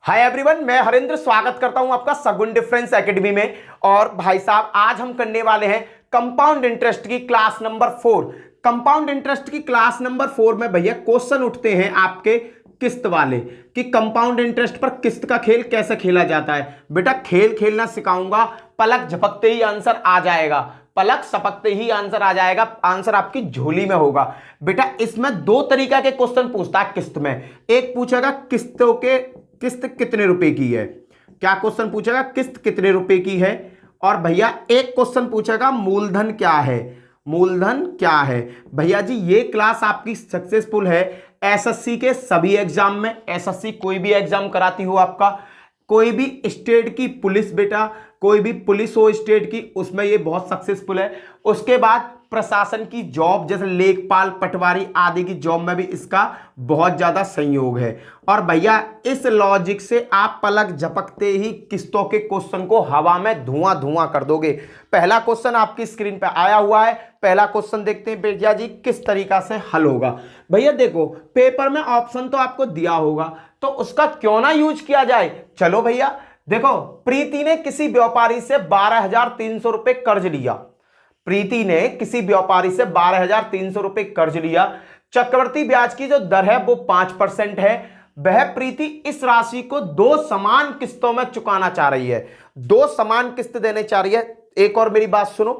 Hi everyone, मैं हरेंद्र स्वागत करता हूं आपका सगुन डिफरेंस एकेडमी में। और भाई साहब, आज हम करने वाले हैं कंपाउंड इंटरेस्ट की क्लास नंबर 4। कंपाउंड इंटरेस्ट की क्लास नंबर 4 में भैया क्वेश्चन उठते हैं आपके किस्त वाले कि कंपाउंड इंटरेस्ट पर किस्त का खेल कैसे खेला जाता है। बेटा खेल खेलना सिखाऊंगा, पलक झपकते ही आंसर आ जाएगा, पलक सपकते ही आंसर आ जाएगा, आंसर आपकी झोली में होगा। बेटा इसमें दो तरीका के क्वेश्चन पूछता है किस्त में। एक पूछेगा किस्त कितने रुपए की है, क्या क्वेश्चन पूछेगा किस्त कितने रुपए की है। और भैया एक क्वेश्चन पूछेगा मूलधन क्या है, मूलधन क्या है। भैया जी ये क्लास आपकी सक्सेसफुल है एसएससी के सभी एग्जाम में। एसएससी कोई भी एग्जाम कराती हो आपका, कोई भी स्टेट की पुलिस, बेटा कोई भी पुलिस हो स्टेट की, उसमें ये बहुत सक्सेसफुल है। उसके बाद प्रशासन की जॉब जैसे लेखपाल पटवारी आदि की जॉब में भी इसका बहुत ज्यादा संयोग है। और भैया इस लॉजिक से आप पलक झपकते ही किस्तों के क्वेश्चन को हवा में धुआं धुआं कर दोगे। पहला क्वेश्चन आपकी स्क्रीन पे आया हुआ है, पहला क्वेश्चन देखते हैं भैया जी किस तरीका से हल होगा। भैया देखो पेपर में ऑप्शन तो आपको दिया होगा, तो उसका क्यों ना यूज किया जाए। चलो भैया देखो, प्रीति ने किसी व्यापारी से 12,300 रुपए कर्ज लिया। प्रीति ने किसी व्यापारी से 12,300 रुपए कर्ज लिया। चक्रवृद्धि ब्याज की जो दर है वो 5% है। वह प्रीति इस राशि को दो समान किस्तों में चुकाना चाह रही है, दो समान किस्त देने चाह रही है। एक और मेरी बात सुनो,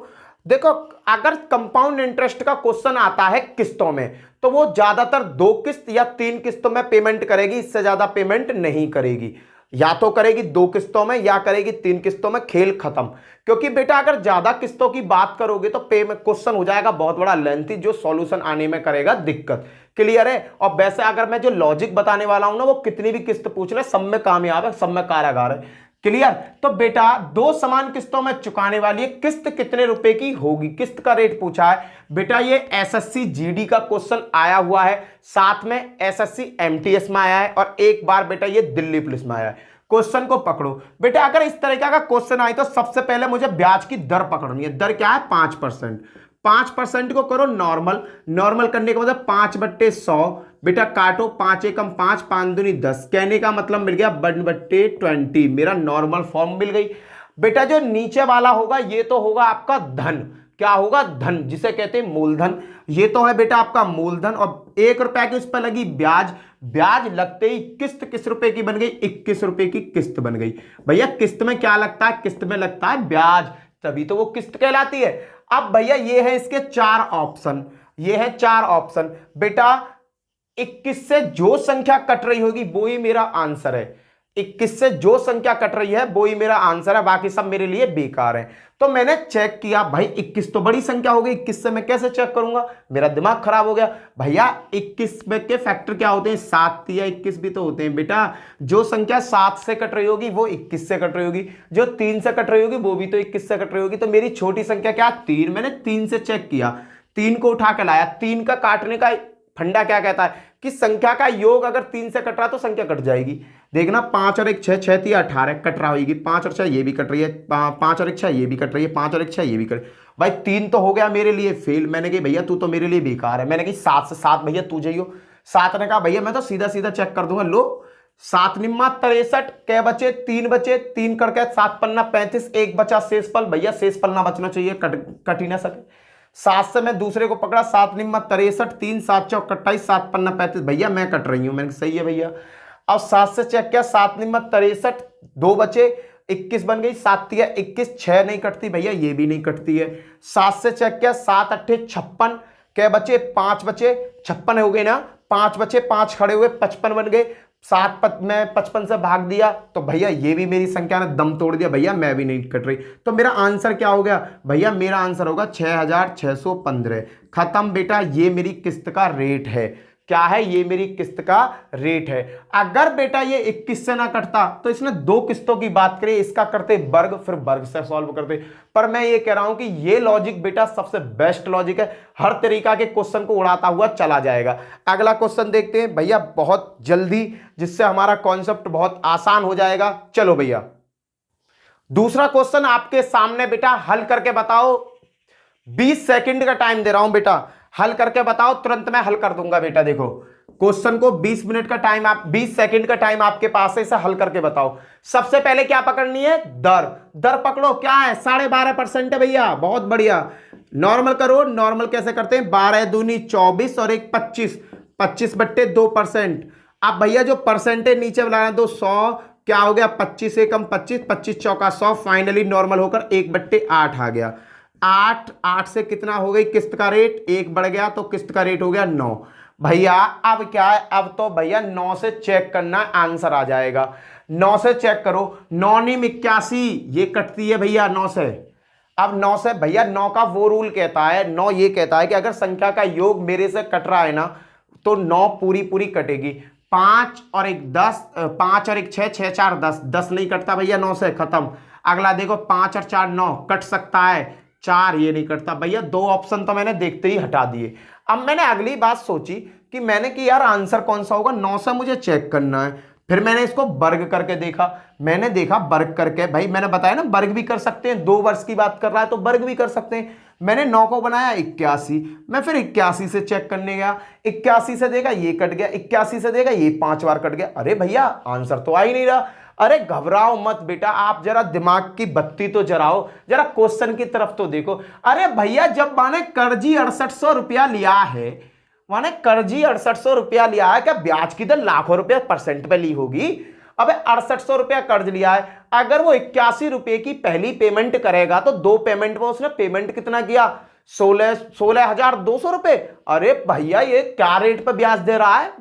देखो अगर कंपाउंड इंटरेस्ट का क्वेश्चन आता है किस्तों में, तो वो ज्यादातर 2 किस्त या 3 किस्तों में पेमेंट करेगी, इससे ज्यादा पेमेंट नहीं करेगी। या तो करेगी 2 किस्तों में या करेगी 3 किस्तों में, खेल खत्म। क्योंकि बेटा अगर ज्यादा किस्तों की बात करोगे तो पेमेंट क्वेश्चन हो जाएगा बहुत बड़ा लेंथी, जो सॉल्यूशन आने में करेगा दिक्कत। क्लियर है। और वैसे अगर मैं जो लॉजिक बताने वाला हूं ना, वो कितनी भी किस्त पूछ ले सब में कामयाब है, सब में कारागार है। क्लियर। तो बेटा दो समान किस्तों में चुकाने वाली है, किस्त कितने रुपए की होगी, किस्त का रेट पूछा है। बेटा ये एसएससी जीडी का क्वेश्चन आया हुआ है, साथ में एसएससी एमटीएस में आया है, और एक बार बेटा ये दिल्ली पुलिस में आया है। क्वेश्चन को पकड़ो बेटा, अगर इस तरीके का क्वेश्चन आए तो सबसे पहले मुझे ब्याज की दर पकड़नी है। दर क्या है? 5%। 5% को करो नॉर्मल, नॉर्मल करने के बाद 5/100 बेटा काटो, 5 एकम 5, 5 दूनी 10, कहने का मतलब मिल गया 1/20, मेरा नॉर्मल फॉर्म मिल गई। बेटा जो नीचे वाला होगा ये तो होगा आपका धन, क्या होगा? धन, जिसे कहते हैं मूलधन। ये तो है बेटा आपका मूलधन, और 1 रुपया की उस पर लगी ब्याज, ब्याज लगते ही किस्त किस रुपए की बन गई? 21 रुपए की किस्त बन गई। भैया किस्त में क्या लगता है? किस्त में लगता है ब्याज, तभी तो वो किस्त कहलाती है। अब भैया ये है इसके 4 ऑप्शन, ये है 4 ऑप्शन। बेटा 21 से जो संख्या कट रही होगी वो ही मेरा आंसर है। 21 से जो संख्या कट रही है वो ही मेरा आंसर है, बाकी सब मेरे लिए बेकार है। तो मैंने चेक किया, भाई 21 तो बड़ी संख्या हो गई, 21 से मैं कैसे चेक करूंगा, मेरा दिमाग खराब हो गया। भैया 21 में के फैक्टर क्या होते हैं? 7 या 21 भी तो होते हैं। बेटा जो संख्या 7 से कट रही होगी वो 21 से कट रही होगी, जो 3 से कट रही होगी वो भी तो 21 से कट रही होगी। तो मेरी छोटी संख्या क्या? 3। मैंने 3 से चेक किया, 3 को उठा के लाया। 3 का काटने का फंडा क्या कहता है कि संख्या का योग अगर 3 से कट रहा तो संख्या कट जाएगी। देखना 5 और 1 6, 6 3 18 कट रहा होगी, 5 और 6 ये भी कट रही है, 5 और 1 6 ये भी कट रही है, 5 और 1 6 ये भी कट। भाई 3 तो हो गया मेरे लिए फेल। मैंने कही भैया तू तो मेरे लिए बेकार है। मैंने कही 7 से 7 भैया तू जाइयो। 7 ने कहा भैया मैं तो सीधा सीधा चेक कर दूंगा। लो 7 निम्मा 63, कै बचे? 3 बचे, 3 करके 7 पन्ना 35, 1 बचा शेषफल। भैया शेषफल ना बचना चाहिए, कट ही ना सके। 7 से मैं दूसरे को पकड़ा, 7 निम्मा 63, 3 7 चौक 28, 7 पन्ना 35, भैया मैं कट रही हूं। मैंने सही है भैया। अब 7 से चेक किया, 7 निम्मा 63, 2 बचे, 21 बन गई, 7 तिया 21, 6 नहीं कटती भैया, ये भी नहीं कटती है। 7 से चेक किया, 7 8 56, क्या बचे? 5 बचे, 56 हो गए ना, 5 बचे, 5 खड़े हुए 55 बन गए। 7 में 55 से भाग दिया तो भैया ये भी मेरी संख्या ने दम तोड़ दिया, भैया मैं भी नहीं कट रही। तो मेरा आंसर क्या हो गया? भैया मेरा आंसर होगा 6,615। खत्म बेटा, ये मेरी किस्त का रेट है। क्या है? ये मेरी किस्त का रेट है। अगर बेटा ये 21 से ना कटता तो इसने 2 किस्तों की बात करी, इसका करते वर्ग, फिर वर्ग से सॉल्व करते। पर मैं ये कह रहा हूं कि ये लॉजिक बेटा सबसे बेस्ट लॉजिक है, हर तरीका के क्वेश्चन को उड़ाता हुआ चला जाएगा। अगला क्वेश्चन देखते हैं भैया बहुत जल्दी, जिससे हमारा कॉन्सेप्ट बहुत आसान हो जाएगा। चलो भैया दूसरा क्वेश्चन आपके सामने बेटा, हल करके बताओ। 20 सेकंड का टाइम दे रहा हूं बेटा, हल करके बताओ, तुरंत मैं हल कर दूंगा। बेटा देखो क्वेश्चन को 20 मिनट का टाइम, आप 20 सेकंड का टाइम आपके पास है, इसे हल करके बताओ। सबसे पहले क्या पकड़नी है? दर। दर पकड़ो, क्या है? 12.5% है भैया, बहुत बढ़िया। नॉर्मल करो, नॉर्मल कैसे करते हैं? 12 दूनी 24 और एक 25, 25/2%। अब भैया जो परसेंटेज नीचे बनाना दो, 100 क्या हो गया? 25 एकम 25, 25 चौका 100, फाइनली नॉर्मल होकर 1/8 आ गया। 8 से कितना हो गई किस्त का रेट? 1 बढ़ गया, तो किस्त का रेट हो गया 9। भैया अब क्या है? अब तो भैया 9 से चेक करना, आंसर आ जाएगा। 9 से चेक करो, 9 × 81 ये कटती है भैया 9 से। अब 9 से भैया 9 का वो रूल कहता है, 9 ये कहता है कि अगर संख्या का योग मेरे से कट रहा है ना, तो 9 पूरी पूरी कटेगी। 5 और 1 10, 5 और 1 6, 6 4 10, 10 नहीं कटता भैया 9 से, खत्म। अगला देखो 5 और 4 9, कट सकता है। 4 ये नहीं कटता भैया। 2 ऑप्शन तो मैंने देखते ही हटा दिए। अब मैंने अगली बात सोची कि यार आंसर कौन सा होगा? 9 से मुझे चेक करना है। फिर मैंने इसको वर्ग करके देखा, मैंने देखा वर्ग करके, भाई मैंने बताया ना वर्ग भी कर सकते हैं, 2 वर्ष की बात कर रहा है तो वर्ग भी कर सकते हैं। मैंने 9 को बनाया 81, मैं फिर 81 से चेक करने गया, 81 से देखा ये कट गया, 81 से देखा ये 5 बार कट गया। अरे भैया आंसर तो आ ही नहीं रहा। अरे घबराओ मत बेटा, आप जरा दिमाग की बत्ती तो जराओ, जरा क्वेश्चन की तरफ तो देखो। अरे भैया जब माने कर्जी 6800 रुपया लिया है, माने कर्जी 6800 रुपया लिया है, क्या ब्याज की दर लाखों रुपया परसेंट पे ली होगी? अबे 6800 रुपया कर्ज लिया है, अगर वो 81 रुपए की पहली पेमेंट करेगा तो 2 पेमेंट में उसने पेमेंट कितना किया? 16,200 रुपए। अरे भैया ये क्या रेट पे ब्याज दे रहा है?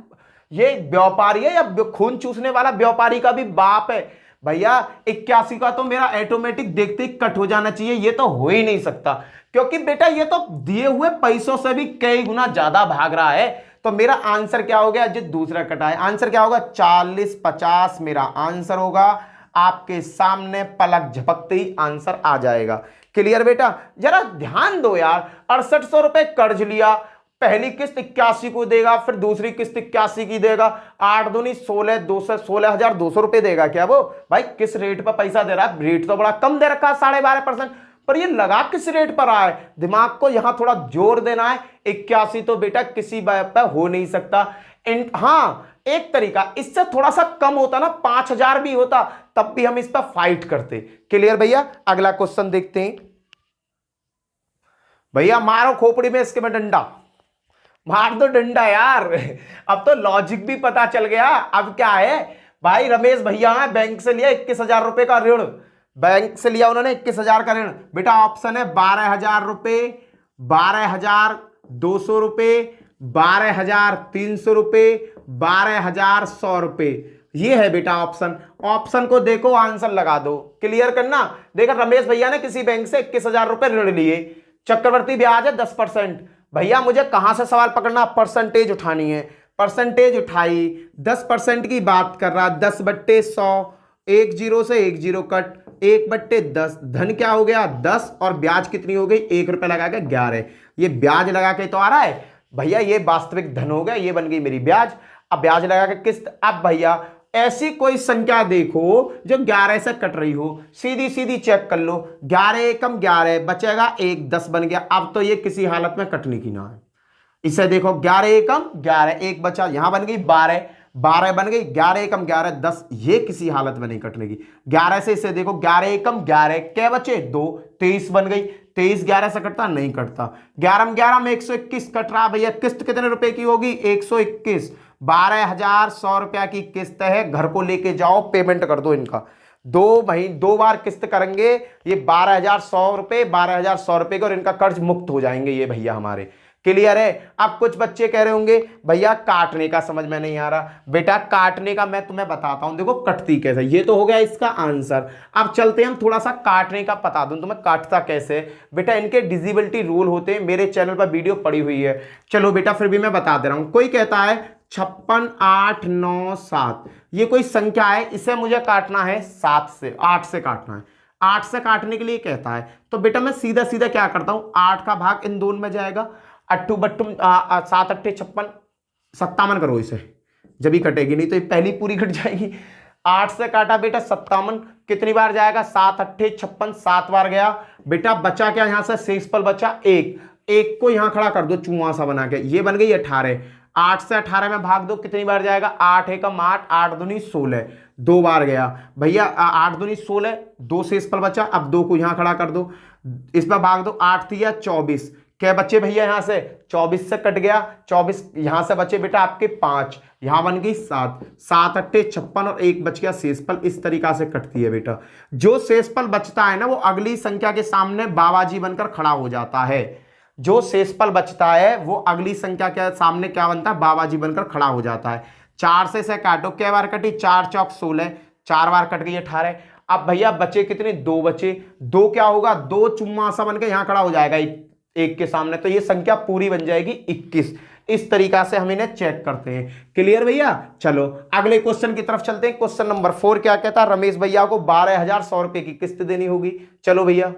ये व्यापारी है या खून चूसने वाला व्यापारी का भी बाप है? भैया 81 का तो मेरा ऑटोमेटिक देखते ही कट हो जाना चाहिए, ये तो हो ही नहीं सकता, क्योंकि बेटा ये तो दिए हुए पैसों से भी कई गुना ज्यादा भाग रहा है। तो मेरा आंसर क्या हो गया? जो दूसरा कटा है, आंसर क्या होगा? 40/50 मेरा आंसर होगा। आपके सामने पलक झपकते ही आंसर आ जाएगा। क्लियर बेटा? जरा ध्यान दो यार, 6800 रुपए कर्ज लिया, पहली किस्त 81 को देगा, फिर दूसरी किस्त 81 की देगा, 8 दूनी 16,200 रुपए देगा क्या वो? भाई किस रेट पर पैसा दे रहा है? रेट तो बड़ा कम दे रखा है 12.5%, पर ये लगा किस रेट पर रहा है? दिमाग को यहां थोड़ा जोर देना है। 81 तो बेटा किसी बात पर हो नहीं सकता। हाँ एक तरीका, इससे थोड़ा सा कम होता ना, 5000 भी होता, तब भी हम इस पर फाइट करते। क्लियर भैया? अगला क्वेश्चन देखते हैं। भैया मारो खोपड़ी में इसके में डंडा, मार दो डंडा यार। अब तो लॉजिक भी पता चल गया। अब क्या है भाई, रमेश भैया है, बैंक से लिया 21,000 रुपए का ऋण, बैंक से लिया उन्होंने 21,000 का ऋण। बेटा ऑप्शन है 12,000 रुपए, 12,200 रुपए, 12,300 रुपए, 12,100 रुपए, ये है बेटा ऑप्शन। ऑप्शन को देखो, आंसर लगा दो। क्लियर करना। देखा रमेश भैया ने किसी बैंक से 21,000 रुपए ऋण लिए, चक्रवृद्धि ब्याज है 10%। भैया मुझे कहां से सवाल पकड़ना? परसेंटेज उठानी है। परसेंटेज उठाई, 10% की बात कर रहा, 10/100, 1 0 से 1 0 कट, 1/10, धन क्या हो गया? 10, और ब्याज कितनी हो गई? 1 रुपया लगा के 11। ये ब्याज लगा के तो आ रहा है भैया, ये वास्तविक धन हो गया, ये बन गई मेरी ब्याज। अब ब्याज लगा के किस्त। अब भैया ऐसी कोई संख्या देखो जो 11 से कट रही हो, सीधी सीधी चेक कर लो। 11 एकम 11 बचेगा 1, 10 बन गया। अब तो ये किसी हालत में कटने की ना है। इसे देखो 11 एकम 11, 1 बचा, यहां बन गई 12, 12 बन गई, 11 एकम 11 10, ये किसी हालत में नहीं कटने की। 11 से इसे देखो 11 एकम 11, क्या बचे? 2, 23 बन गई। 23 11 से कटता? नहीं कटता। 11 में 121 कट रहा भैया। किस्त कितने रुपए की होगी? 121। 12,100 रुपया की किस्त है, घर को लेके जाओ, पेमेंट कर दो इनका। 2 बार किस्त करेंगे, ये 12,100 रुपए, 12,100 रुपए के, और इनका कर्ज मुक्त हो जाएंगे ये भैया हमारे। क्लियर है? अब कुछ बच्चे कह रहे होंगे भैया काटने का समझ में नहीं आ रहा। बेटा काटने का मैं तुम्हें बताता हूं, देखो कटती कैसे। ये तो हो गया इसका आंसर। अब चलते हैं हम थोड़ा सा काटने का, बता दूं तुम्हें काटता कैसे। बेटा इनके डिजिबिलिटी रूल होते हैं, मेरे चैनल पर वीडियो पड़ी हुई है। चलो बेटा फिर भी मैं बता दे रहा हूं। कोई कहता है 56 8 9 7, ये कोई संख्या है, इसे मुझे काटना है 7 से, 8 से काटना है। 8 से काटने के लिए कहता है, तो बेटा मैं सीधा सीधा क्या करता हूं, 8 का भाग इन दोनों में जाएगा, 8 बट्टू 7 8 56, 57 करो इसे, जब ही कटेगी, नहीं तो ये पहली पूरी कट जाएगी। 8 से काटा बेटा 57, कितनी बार जाएगा? 7 8 56, 7 बार गया। बेटा बचा क्या? यहां से शेषफल बचा 1, 1 को यहां खड़ा कर दो चुआ सा बना के, ये बन गई 18। 8 से 18 में भाग दो, कितनी बार जाएगा? 8 एकम 8, 8 दूनी 16, 2 बार गया भैया। 8 दूनी 16, 2 शेषफल बचा, अब 2 को यहां खड़ा कर दो, इस पर भाग दो, 8 थी 24, क्या बच्चे भैया यहां से? 24 से कट गया, 24 यहां से बचे बेटा आपके 5, यहां बन गई 7, 7 अट्ठे 56 और 1 बच गया शेषफल। इस तरीका से कटती है बेटा। जो शेषफल बचता है ना वो अगली संख्या के सामने बाबाजी बनकर खड़ा हो जाता है। जो शेषफल बचता है वो अगली संख्या के सामने क्या बनता है? बाबाजी बनकर खड़ा हो जाता है। 4 से काटो, क्या बार कटी? 4 चौक 16, 4 बार कट गई 18। अब भैया बचे कितने? 2 बचे। 2 क्या होगा? 2 चुम्मासा बनकर यहां खड़ा हो जाएगा एक के सामने, तो ये संख्या पूरी बन जाएगी 21। इस तरीका से हम इन्हें चेक करते हैं। क्लियर भैया? चलो अगले क्वेश्चन की तरफ चलते हैं। क्वेश्चन नंबर 4 क्या कहता है? रमेश भैया को 12,100 रुपए की किस्त देनी होगी। चलो भैया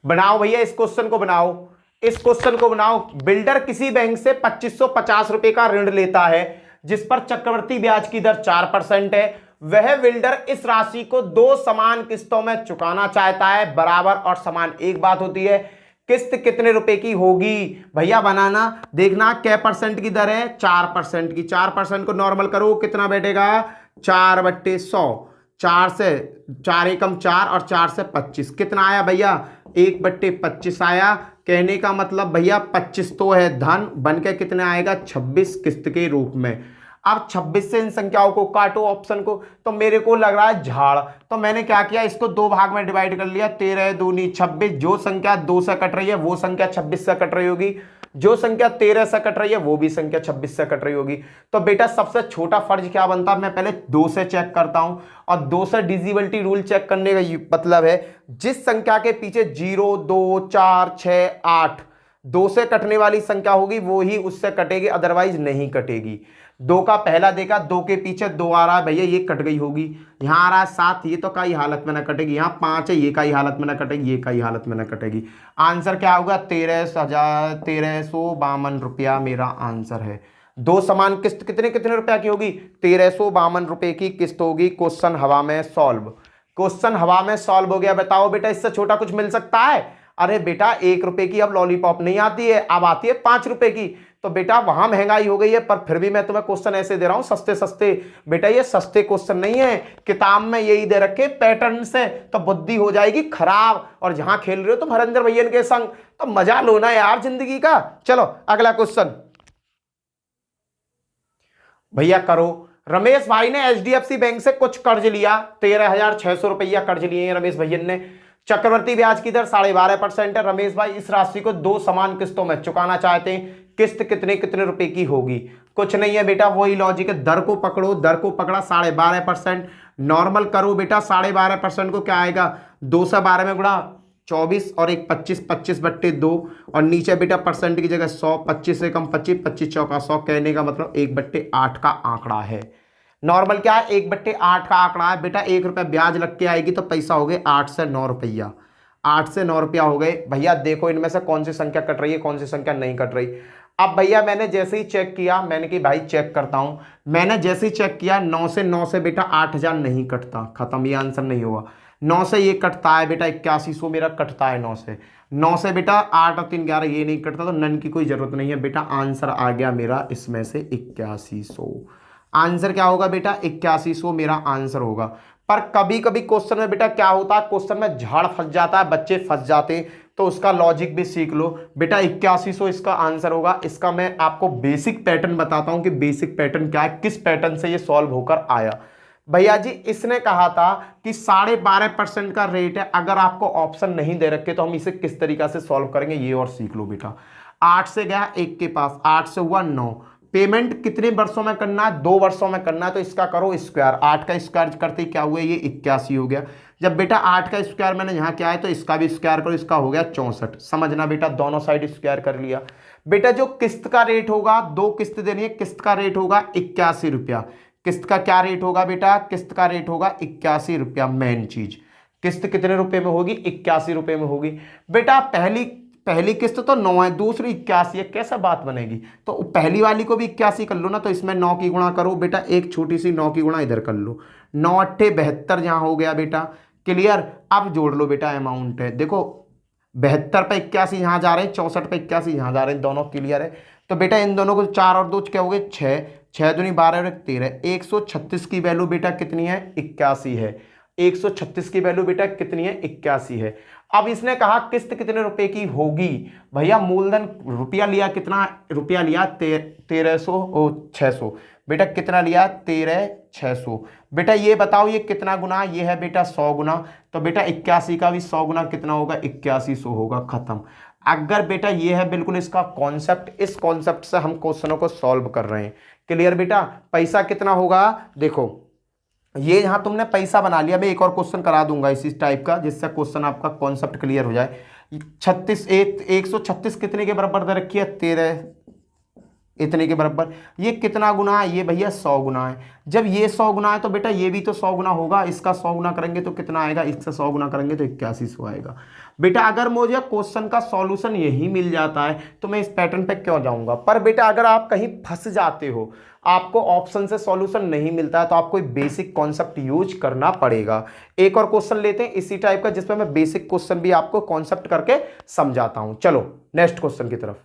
बनाओ, भैया इस क्वेश्चन को बनाओ, इस क्वेश्चन को बनाओ। बिल्डर किसी बैंक से 2550 रुपए का ऋण लेता है जिस पर चक्रवृद्धि ब्याज की दर 4% है। वह बिल्डर इस राशि को 2 समान किस्तों में चुकाना चाहता है। बराबर और समान एक बात होती है। किस्त कितने रुपए की होगी? भैया बनाना, देखना क्या परसेंट की दर है? 4% की। 4% को नॉर्मल करो, कितना बैठेगा? 4/100। 4 से 4 एकम 4 और 4 से 25, कितना आया भैया? 1/25 आया। कहने का मतलब भैया 25 तो है धन, बन के कितने आएगा? 26 किस्त के रूप में। अब 26 से इन संख्याओं को काटो ऑप्शन को, तो मेरे को लग रहा है झाड़। तो मैंने क्या किया, इसको 2 भाग में डिवाइड कर लिया। 13 दूनी 26, जो संख्या 2 से कट रही है वो संख्या 26 से कट रही होगी, जो संख्या 13 से कट रही है वो भी संख्या 26 से कट रही होगी। तो बेटा सबसे छोटा फर्ज क्या बनता है? मैं पहले 2 से चेक करता हूं, और 2 से डिविजिबिलिटी रूल चेक करने का मतलब है जिस संख्या के पीछे 0, 2, 4, 6, 8 2 से कटने वाली संख्या होगी वो ही उससे कटेगी, अदरवाइज नहीं कटेगी। 2 का पहला देखा, 2 के पीछे 2 आ रहा है भैया, ये कट गई होगी। यहां आ रहा है 7, ये तो कई हालत में ना कटेगी। यहां 5 है, ये कई हालत में ना कटेगी, ये कई हालत में ना कटेगी। आंसर क्या होगा? 13,52 रुपया मेरा आंसर है। 2 समान किस्त कितने कितने रुपया की होगी? 1352 रुपए की किस्त होगी। क्वेश्चन हवा में सॉल्व। क्वेश्चन हवा में सॉल्व हो गया। बताओ बेटा इससे छोटा कुछ मिल सकता है? अरे बेटा 1 रुपए की अब लॉलीपॉप नहीं आती है, अब आती है 5 रुपए की। तो बेटा वहां महंगाई हो गई है, पर फिर भी मैं तुम्हें क्वेश्चन ऐसे दे रहा हूं सस्ते सस्ते। बेटा ये सस्ते क्वेश्चन नहीं है, किताब में यही दे रखे पैटर्न से, तो बुद्धि हो जाएगी खराब। और जहां खेल रहे हो तुम हरेंद्र भैया के संग, तो मजा लो ना यार जिंदगी का। चलो अगला क्वेश्चन भैया करो। रमेश भाई ने एचडीएफसी बैंक से कुछ कर्ज लिया, 13,600 रुपया कर्ज लिए हैं रमेश भैया ने। चक्रवर्ती ब्याज की दर 12.5% है। रमेश भाई इस राशि को 2 समान किस्तों में चुकाना चाहते हैं। किस्त कितने कितने रुपए की होगी? कुछ नहीं है बेटा, वही लॉजिक है, दर को पकड़ो। दर को पकड़ा 12.5%, नॉर्मल करो बेटा। 12.5% को क्या आएगा? 2 से 12 में गुणा 24 और एक 25, 25/2 और नीचे बेटा परसेंट की जगह 100, 25 से कम 25, 25 चौका 100। कहने का मतलब 1/8 का आंकड़ा है। नॉर्मल क्या है? 1/8 का आंकड़ा है बेटा। 1 रुपया ब्याज लग के आएगी तो पैसा हो गए 8 से 9 रुपया। 8 से 9 रुपया हो गए भैया। देखो इनमें से कौन सी संख्या कट रही है, कौन सी संख्या नहीं कट रही। अब भैया मैंने जैसे ही चेक किया, मैंने कि भाई चेक करता हूं, मैंने जैसे ही चेक किया 9 से बेटा 8,000 नहीं कटता, खत्म, ये आंसर नहीं हुआ। 9 से ये कटता है बेटा 8100 मेरा कटता है 9 से बेटा 8 और 3 11 ये नहीं कटता, तो नन की कोई जरूरत नहीं है बेटा। आंसर आ गया मेरा इसमें से 8100। आंसर क्या होगा बेटा? 8100 मेरा आंसर होगा। पर कभी कभी क्वेश्चन में बेटा क्या होता है, क्वेश्चन में झाड़ फंस जाता है, बच्चे फंस जाते हैं, तो उसका लॉजिक भी सीख लो बेटा। 8100 इसका आंसर होगा। इसका मैं आपको बेसिक पैटर्न बताता हूं कि बेसिक पैटर्न क्या है, किस पैटर्न से ये सॉल्व होकर आया। भैया जी इसने कहा था कि 12.5% का रेट है। अगर आपको ऑप्शन नहीं दे रखे तो हम इसे किस तरीका से सॉल्व करेंगे ये और सीख लो बेटा। 8 से गया 1 के पास, 8 से हुआ 9। पेमेंट कितने वर्षों में करना है? 2 वर्षों में करना है, तो इसका करो स्क्वायर। 8 का स्क्वायर करते क्या हुआ? ये 81 हो गया। जब बेटा 8 का स्क्वायर मैंने यहाँ क्या है तो इसका भी स्क्वायर करो, इसका हो गया 64। समझना बेटा, दोनों साइड स्क्वायर कर लिया। बेटा जो किस्त का रेट होगा, 2 किस्त देनी है, किस्त का रेट होगा 81 रुपया। किस्त का क्या रेट होगा बेटा? किस्त का रेट होगा 81 रुपया। मेन चीज, किस्त कितने रुपए में होगी? 81 रुपए में होगी बेटा। पहली किस्त तो 9 है, दूसरी 81 है, कैसा बात बनेगी? तो पहली वाली को भी 81 कर लो ना, तो इसमें 9 की गुणा करो बेटा, एक छोटी सी 9 की गुणा इधर कर लो। 9 अट्ठे 72 जहां हो गया बेटा। क्लियर? अब जोड़ लो बेटा, अमाउंट है देखो 72 पे 81 यहां जा रहे हैं, 64 पे 81 यहां जा रहे हैं, दोनों क्लियर है। तो बेटा इन दोनों को 4 और 2 क्या हो गए 6, 6 दूनी 12 और 1 13, 136 की वैल्यू बेटा कितनी है 81 है। 136 की वैल्यू बेटा कितनी है 81 है। अब इसने कहा किस्त कितने रुपए की होगी, भैया मूलधन रुपया लिया, कितना रुपया लिया 600 बेटा, कितना लिया 600। बेटा ये बताओ ये कितना गुना, ये है बेटा 100 गुना, तो बेटा 81 का भी 100 गुना कितना होगा 8100 होगा, खत्म। अगर बेटा ये है बिल्कुल इसका कॉन्सेप्ट, इस कॉन्सेप्ट से हम क्वेश्चनों को सॉल्व कर रहे हैं। क्लियर बेटा, पैसा कितना होगा, देखो ये यहां तुमने पैसा बना लिया, मैं एक और क्वेश्चन करा दूंगा इसी टाइप का जिससे क्वेश्चन आपका कॉन्सेप्ट क्लियर हो जाए। 136 कितने के बराबर दे रखी है 13 इतने के बराबर, ये कितना गुना है, ये भैया 100 गुना है। जब ये 100 गुना है तो बेटा ये भी तो 100 गुना होगा, इसका 100 गुना करेंगे तो कितना आएगा, इससे 100 गुना करेंगे तो 8100 आएगा। बेटा अगर मुझे क्वेश्चन का सॉल्यूशन यही मिल जाता है तो मैं इस पैटर्न पे क्यों जाऊंगा। पर बेटा अगर आप कहीं फंस जाते हो, आपको ऑप्शन से सॉल्यूशन नहीं मिलता है, तो आपको एक बेसिक कॉन्सेप्ट यूज करना पड़ेगा। एक और क्वेश्चन लेते हैं इसी टाइप का जिसमें मैं बेसिक क्वेश्चन भी आपको कॉन्सेप्ट करके समझाता हूं। चलो नेक्स्ट क्वेश्चन की तरफ।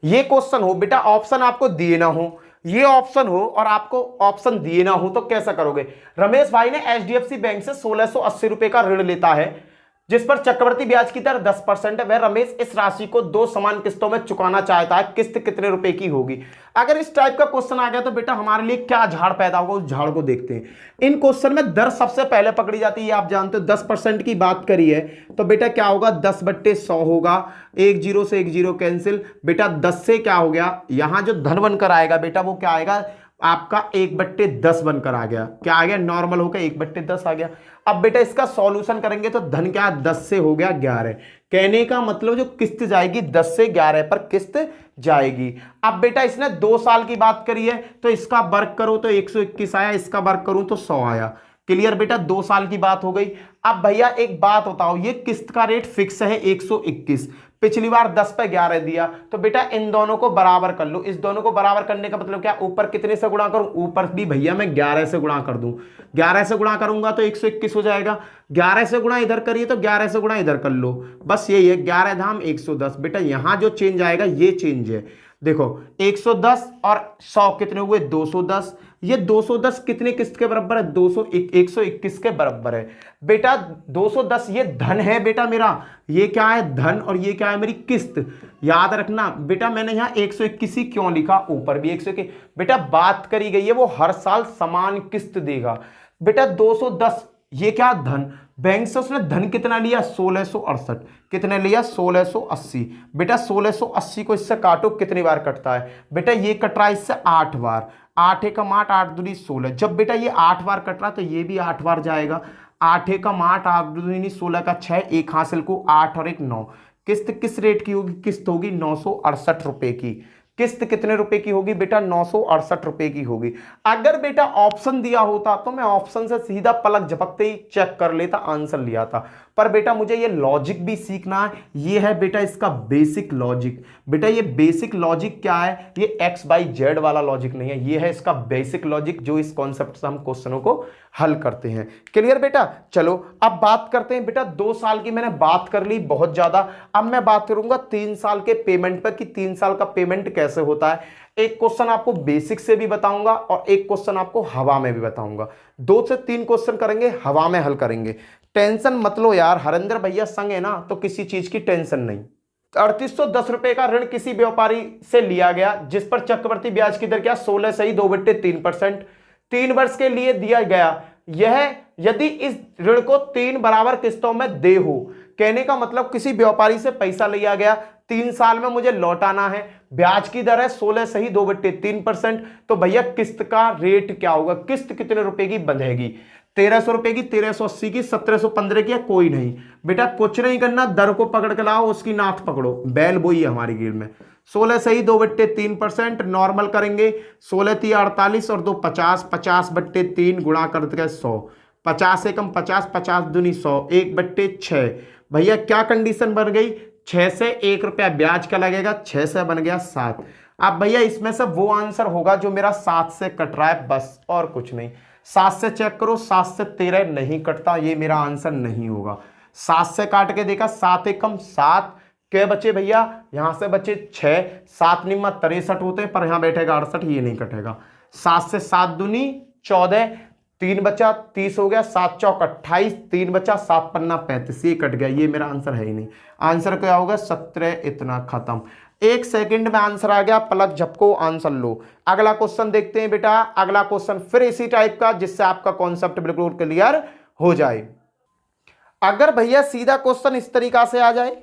ये क्वेश्चन हो बेटा, ऑप्शन आपको दिए ना हो, ये ऑप्शन हो और आपको ऑप्शन दिए ना हो तो कैसा करोगे। रमेश भाई ने एचडीएफसी बैंक से 1680 रुपए का ऋण लेता है जिस पर चक्रवृद्धि ब्याज की दर 10% है। वह रमेश इस राशि को 2 समान किस्तों में चुकाना चाहता है, किस्त कितने रुपए की होगी। अगर इस टाइप का क्वेश्चन आ गया तो बेटा हमारे लिए क्या झाड़ पैदा होगा, उस झाड़ को देखते हैं। इन क्वेश्चन में दर सबसे पहले पकड़ी जाती है, आप जानते हो 10% की बात करी है तो बेटा क्या होगा 10/100 होगा, 1 0 से 1 0 कैंसिल। बेटा 10 से क्या हो गया, यहां जो धन बनकर आएगा बेटा वो क्या आएगा आपका 1/10 बनकर आ गया, क्या आ गया नॉर्मल होकर 1/10 आ गया। अब बेटा इसका सॉल्यूशन करेंगे तो धन क्या 10 से हो गया 11, कहने का मतलब जो किस्त जाएगी 10 से 11 पर किस्त जाएगी। अब बेटा इसने 2 साल की बात करी है तो इसका वर्ग करो तो 121 आया, इसका वर्ग करूं तो 100 आया। क्लियर बेटा, 2 साल की बात हो गई। अब भैया एक बात बताओ, ये किस्त का रेट फिक्स है 121, पिछली बार 10 पे 11 दिया, तो बेटा इन दोनों को बराबर कर लो। इस दोनों को बराबर करने का मतलब क्या, ऊपर कितने से गुणा करूं, ऊपर भी भैया मैं 11 से गुणा कर दूं, 11 से गुणा करूंगा तो 121 हो जाएगा। 11 से गुणा इधर करिए तो 11 से गुणा इधर कर लो, बस यही है 11 धाम 110। बेटा यहां जो चेंज आएगा ये चेंज है, देखो 110 और 100 कितने हुए 210, ये 210 कितने किस्त के बराबर है 121 के बराबर है। बेटा 210 ये धन है बेटा मेरा, ये क्या है धन और ये क्या है मेरी किस्त। याद रखना बेटा मैंने यहां 121 ही क्यों लिखा, ऊपर भी 121। बेटा बात करी गई है वो हर साल समान किस्त देगा। बेटा 210 ये क्या धन, बैंक से उसने धन कितना लिया 1668, कितने लिया 1680। बेटा 1680 को इससे काटो कितनी बार कटता है, बेटा ये कट रहा है इससे 8 बार, 8 एकम 8, 8 दूनी 16। जब बेटा ये 8 बार कट रहा तो ये भी 8 बार जाएगा, 8 एकम 8, 8 दूनी 16 का 6, एक हासिल को 8 और 1 9। किस्त किस रेट की होगी, किस्त होगी 968 रुपए की। किस्त कितने रुपए की होगी बेटा 968 रुपए की होगी। अगर बेटा ऑप्शन दिया होता तो मैं ऑप्शन से सीधा पलक झपकते ही चेक कर लेता, आंसर लिया था। पर बेटा मुझे ये लॉजिक भी सीखना है, ये है बेटा इसका बेसिक लॉजिक। बेटा ये बेसिक लॉजिक क्या है, ये XYZ वाला लॉजिक नहीं है, ये है इसका बेसिक लॉजिक जो इस कॉन्सेप्ट से हम क्वेश्चनों को हल करते हैं। क्लियर बेटा, चलो अब बात करते हैं बेटा 2 साल की मैंने बात कर ली बहुत ज्यादा, अब मैं बात करूंगा 3 साल के पेमेंट पर कि 3 साल का पेमेंट कैसे होता है। एक क्वेश्चन आपको बेसिक से भी बताऊंगा और एक क्वेश्चन आपको हवा में भी बताऊंगा। 2 से 3 क्वेश्चन करेंगे, हवा में हल करेंगे। टेंशन मत लो यार, हरेंद्र भैया संग है ना तो किसी चीज की टेंशन नहीं। 3810 रुपए का ऋण किसी व्यापारी से लिया गया जिस पर चक्रवृद्धि ब्याज की दर क्या 16 सही 2/3%, 3 वर्ष के लिए दिया गया। यह यदि इस ऋण को 3 बराबर किस्तों में दे हो, कहने का मतलब किसी व्यापारी से पैसा लिया गया, 3 साल में मुझे लौटाना है, ब्याज की दर है 16 सही 2/3%, तो भैया किस्त का रेट क्या होगा, किस्त कितने रुपए की बंधेगी, 1300 रुपए की, 1380 की, 1715 की, कोई नहीं। बेटा कुछ नहीं करना, दर को पकड़ के लाओ, उसकी नाथ पकड़ो, बैल बोई है हमारी गेम में। 16 सही 2/3%, नॉर्मल करेंगे 16 3 48 और 2 50, 50/3 गुणा करके 100, 50 एकम 50, 50 दूनी 100, 1/6। भैया क्या कंडीशन बन गई, 6 से 1 रुपया ब्याज का लगेगा, 6 से बन गया 7। अब भैया इसमें से वो आंसर होगा जो मेरा 7 से कट रहा है, बस और कुछ नहीं। 7 से चेक करो, 7 से 13 नहीं कटता, ये मेरा आंसर नहीं होगा। 7 से काट के देखा, 7 एकम 7 क्या बचे भैया, यहां से बचे 6, 7 निम्मा 63 होते हैं, पर यहां बैठेगा 68, ये नहीं कटेगा। 7 से 7 दूनी 14, 3 बचा 30 हो गया, 7 चौक 28, 3 बचा 7 पन्ना 35, ये कट गया, ये मेरा आंसर है ही नहीं। आंसर क्या होगा 17, इतना खत्म। 1 सेकंड में आंसर आ गया, पलक झपको आंसर लो। अगला क्वेश्चन देखते हैं बेटा, अगला क्वेश्चन फिर इसी टाइप का, जिससे आपका कॉन्सेप्ट बिल्कुल क्लियर हो जाए। अगर भैया सीधा क्वेश्चन इस तरीका से आ जाए,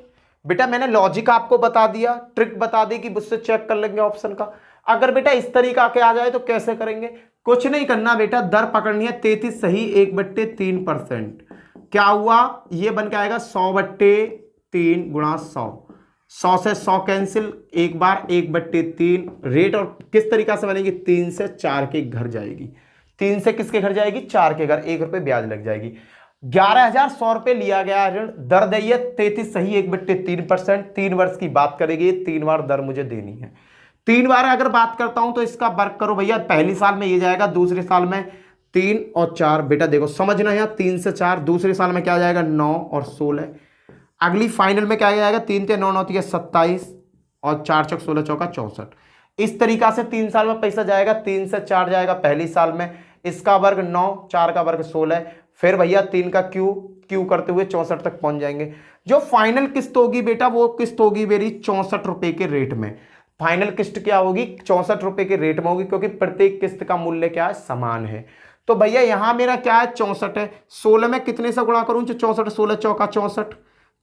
बेटा मैंने लॉजिक आपको बता दिया, ट्रिक बता दी कि उससे चेक कर लेंगे ऑप्शन का। अगर बेटा इस तरीका के आ जाए तो कैसे करेंगे, कुछ नहीं करना बेटा, दर पकड़नी है 33 सही 1/3%। क्या हुआ, ये बन के आएगा 100/3 गुणा 100, 100 से 100 कैंसिल, एक बार 1/3 रेट। और किस तरीका से बनेगी, 3 से 4 के घर जाएगी, 3 से किसके घर जाएगी, 4 के घर, 1 रुपए ब्याज लग जाएगी। 11,100 रुपए लिया गया ऋण, दर दैये 33 सही 1/3%, 3 वर्ष की बात करेगी, 3 बार दर मुझे देनी है। 3 बार अगर बात करता हूं तो इसका वर्क करो भैया, पहली साल में ये जाएगा, दूसरे साल में 3 और 4, बेटा देखो समझना है, 3 से 4, दूसरे साल में क्या जाएगा 9 और 16, अगली फाइनल में क्या जाएगा 3 से 9 9 27 और 4 चौक 16 चौका 64। इस तरीका से 3 साल में पैसा जाएगा, 3 से 4 जाएगा पहली साल में, इसका वर्ग 9, 4 का वर्ग 16, फिर भैया 3 का क्यू करते हुए 64 तक पहुंच जाएंगे। जो फाइनल किस्त होगी बेटा, वो किस्त होगी मेरी 64 रुपए के रेट में। फाइनल किस्त क्या होगी, 64 रुपए के रेट में होगी, क्योंकि प्रत्येक किस्त का मूल्य क्या है, समान है। तो भैया यहां मेरा क्या है 64 है, 16 में कितने से गुणा करूं, 64, 16 चौका 64,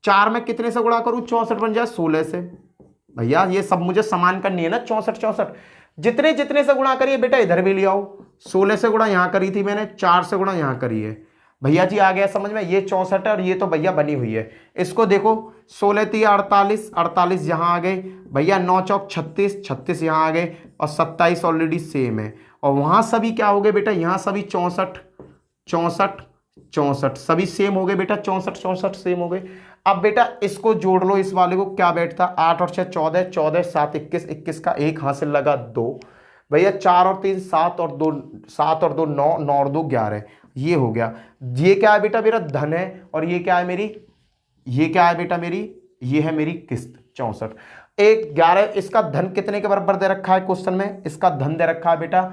4 में कितने से गुणा करूं, 64 बन जाए 16 से। भैया ये सब मुझे समान करनी है ना, 64 64, जितने जितने से गुणा करिए बेटा इधर भी ले आओ। 16 से गुणा यहां करी थी मैंने, 4 से गुणा यहां करी है, भैया जी आ गया समझ में, ये 64 है और ये तो भैया बनी हुई है। इसको देखो 16 3 48, 48 यहाँ आ गए भैया, 9 चौक 36, 36 यहाँ आ गए, और 27 ऑलरेडी सेम है। और वहाँ सभी क्या हो गए बेटा, यहाँ सभी 64 64 64 सभी सेम हो गए बेटा, 64 64 सेम हो गए। अब बेटा इसको जोड़ लो, इस वाले को क्या बैठता, 8 और 6 14, 14 7 21, 21 का 1 हासिल लगा 2, भैया 4 और 3 7 और 2 7 और 2 9, 9 और 2 11, ये हो गया। ये क्या है बेटा मेरा धन है, और ये क्या है मेरी, ये क्या है बेटा मेरी, ये है मेरी किस्त 64। 11 इसका धन कितने के बराबर दे रखा है क्वेश्चन में, इसका धन दे रखा है बेटा,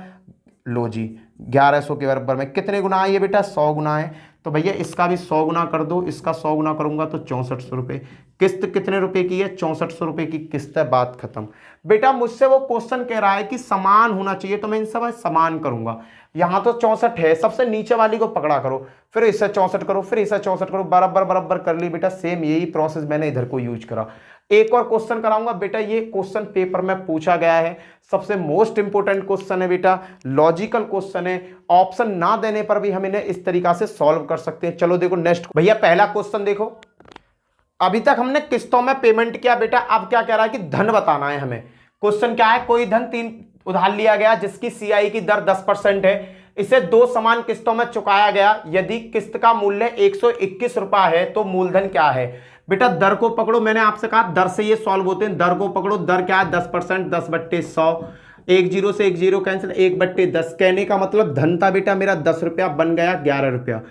लो जी 1100 के बराबर में कितने गुना है ये बेटा, 100 गुना है। तो भैया इसका भी 100 गुना कर दो, इसका 100 गुना करूंगा तो 6400 रुपये। किस्त कितने रुपए की है, 6400 रुपये की किस्त है, बात खत्म। बेटा मुझसे वो क्वेश्चन कह रहा है कि समान होना चाहिए, तो मैं इन सब समान करूंगा। यहाँ तो 64 है, सबसे नीचे वाली को पकड़ा करो, फिर इससे 64 करो, फिर इससे 64 करो, बराबर बराबर कर ली बेटा। सेम यही प्रोसेस मैंने इधर को यूज करा। एक और क्वेश्चन कराऊंगा बेटा, ये क्वेश्चन पेपर में पूछा गया है, सबसे मोस्ट इंपोर्टेंट क्वेश्चन है बेटा, लॉजिकल क्वेश्चन है, ऑप्शन ना देने पर भी हम इन्हें इस तरीका से सॉल्व कर सकते हैं। चलो देखो नेक्स्ट भैया, पहला क्वेश्चन देखो, अभी तक हमने किस्तों में पेमेंट किया बेटा, अब क्या कह रहा है कि धन बताना है हमें। क्वेश्चन क्या है, कोई धन 3 उधार लिया गया जिसकी सीआई की दर 10% है, इसे 2 समान किस्तों में चुकाया गया, यदि किस्त का मूल्य 121 रुपया है तो मूलधन क्या है। बेटा दर को पकड़ो, मैंने आपसे कहा दर से ये सॉल्व होते हैं, दर को पकड़ो। दर क्या है 10%, 10/100, 1 0 से 1 0 कैंसिल, 1/10। कहने का मतलब धन था बेटा मेरा 10 रुपया, बन गया 11 रुपया,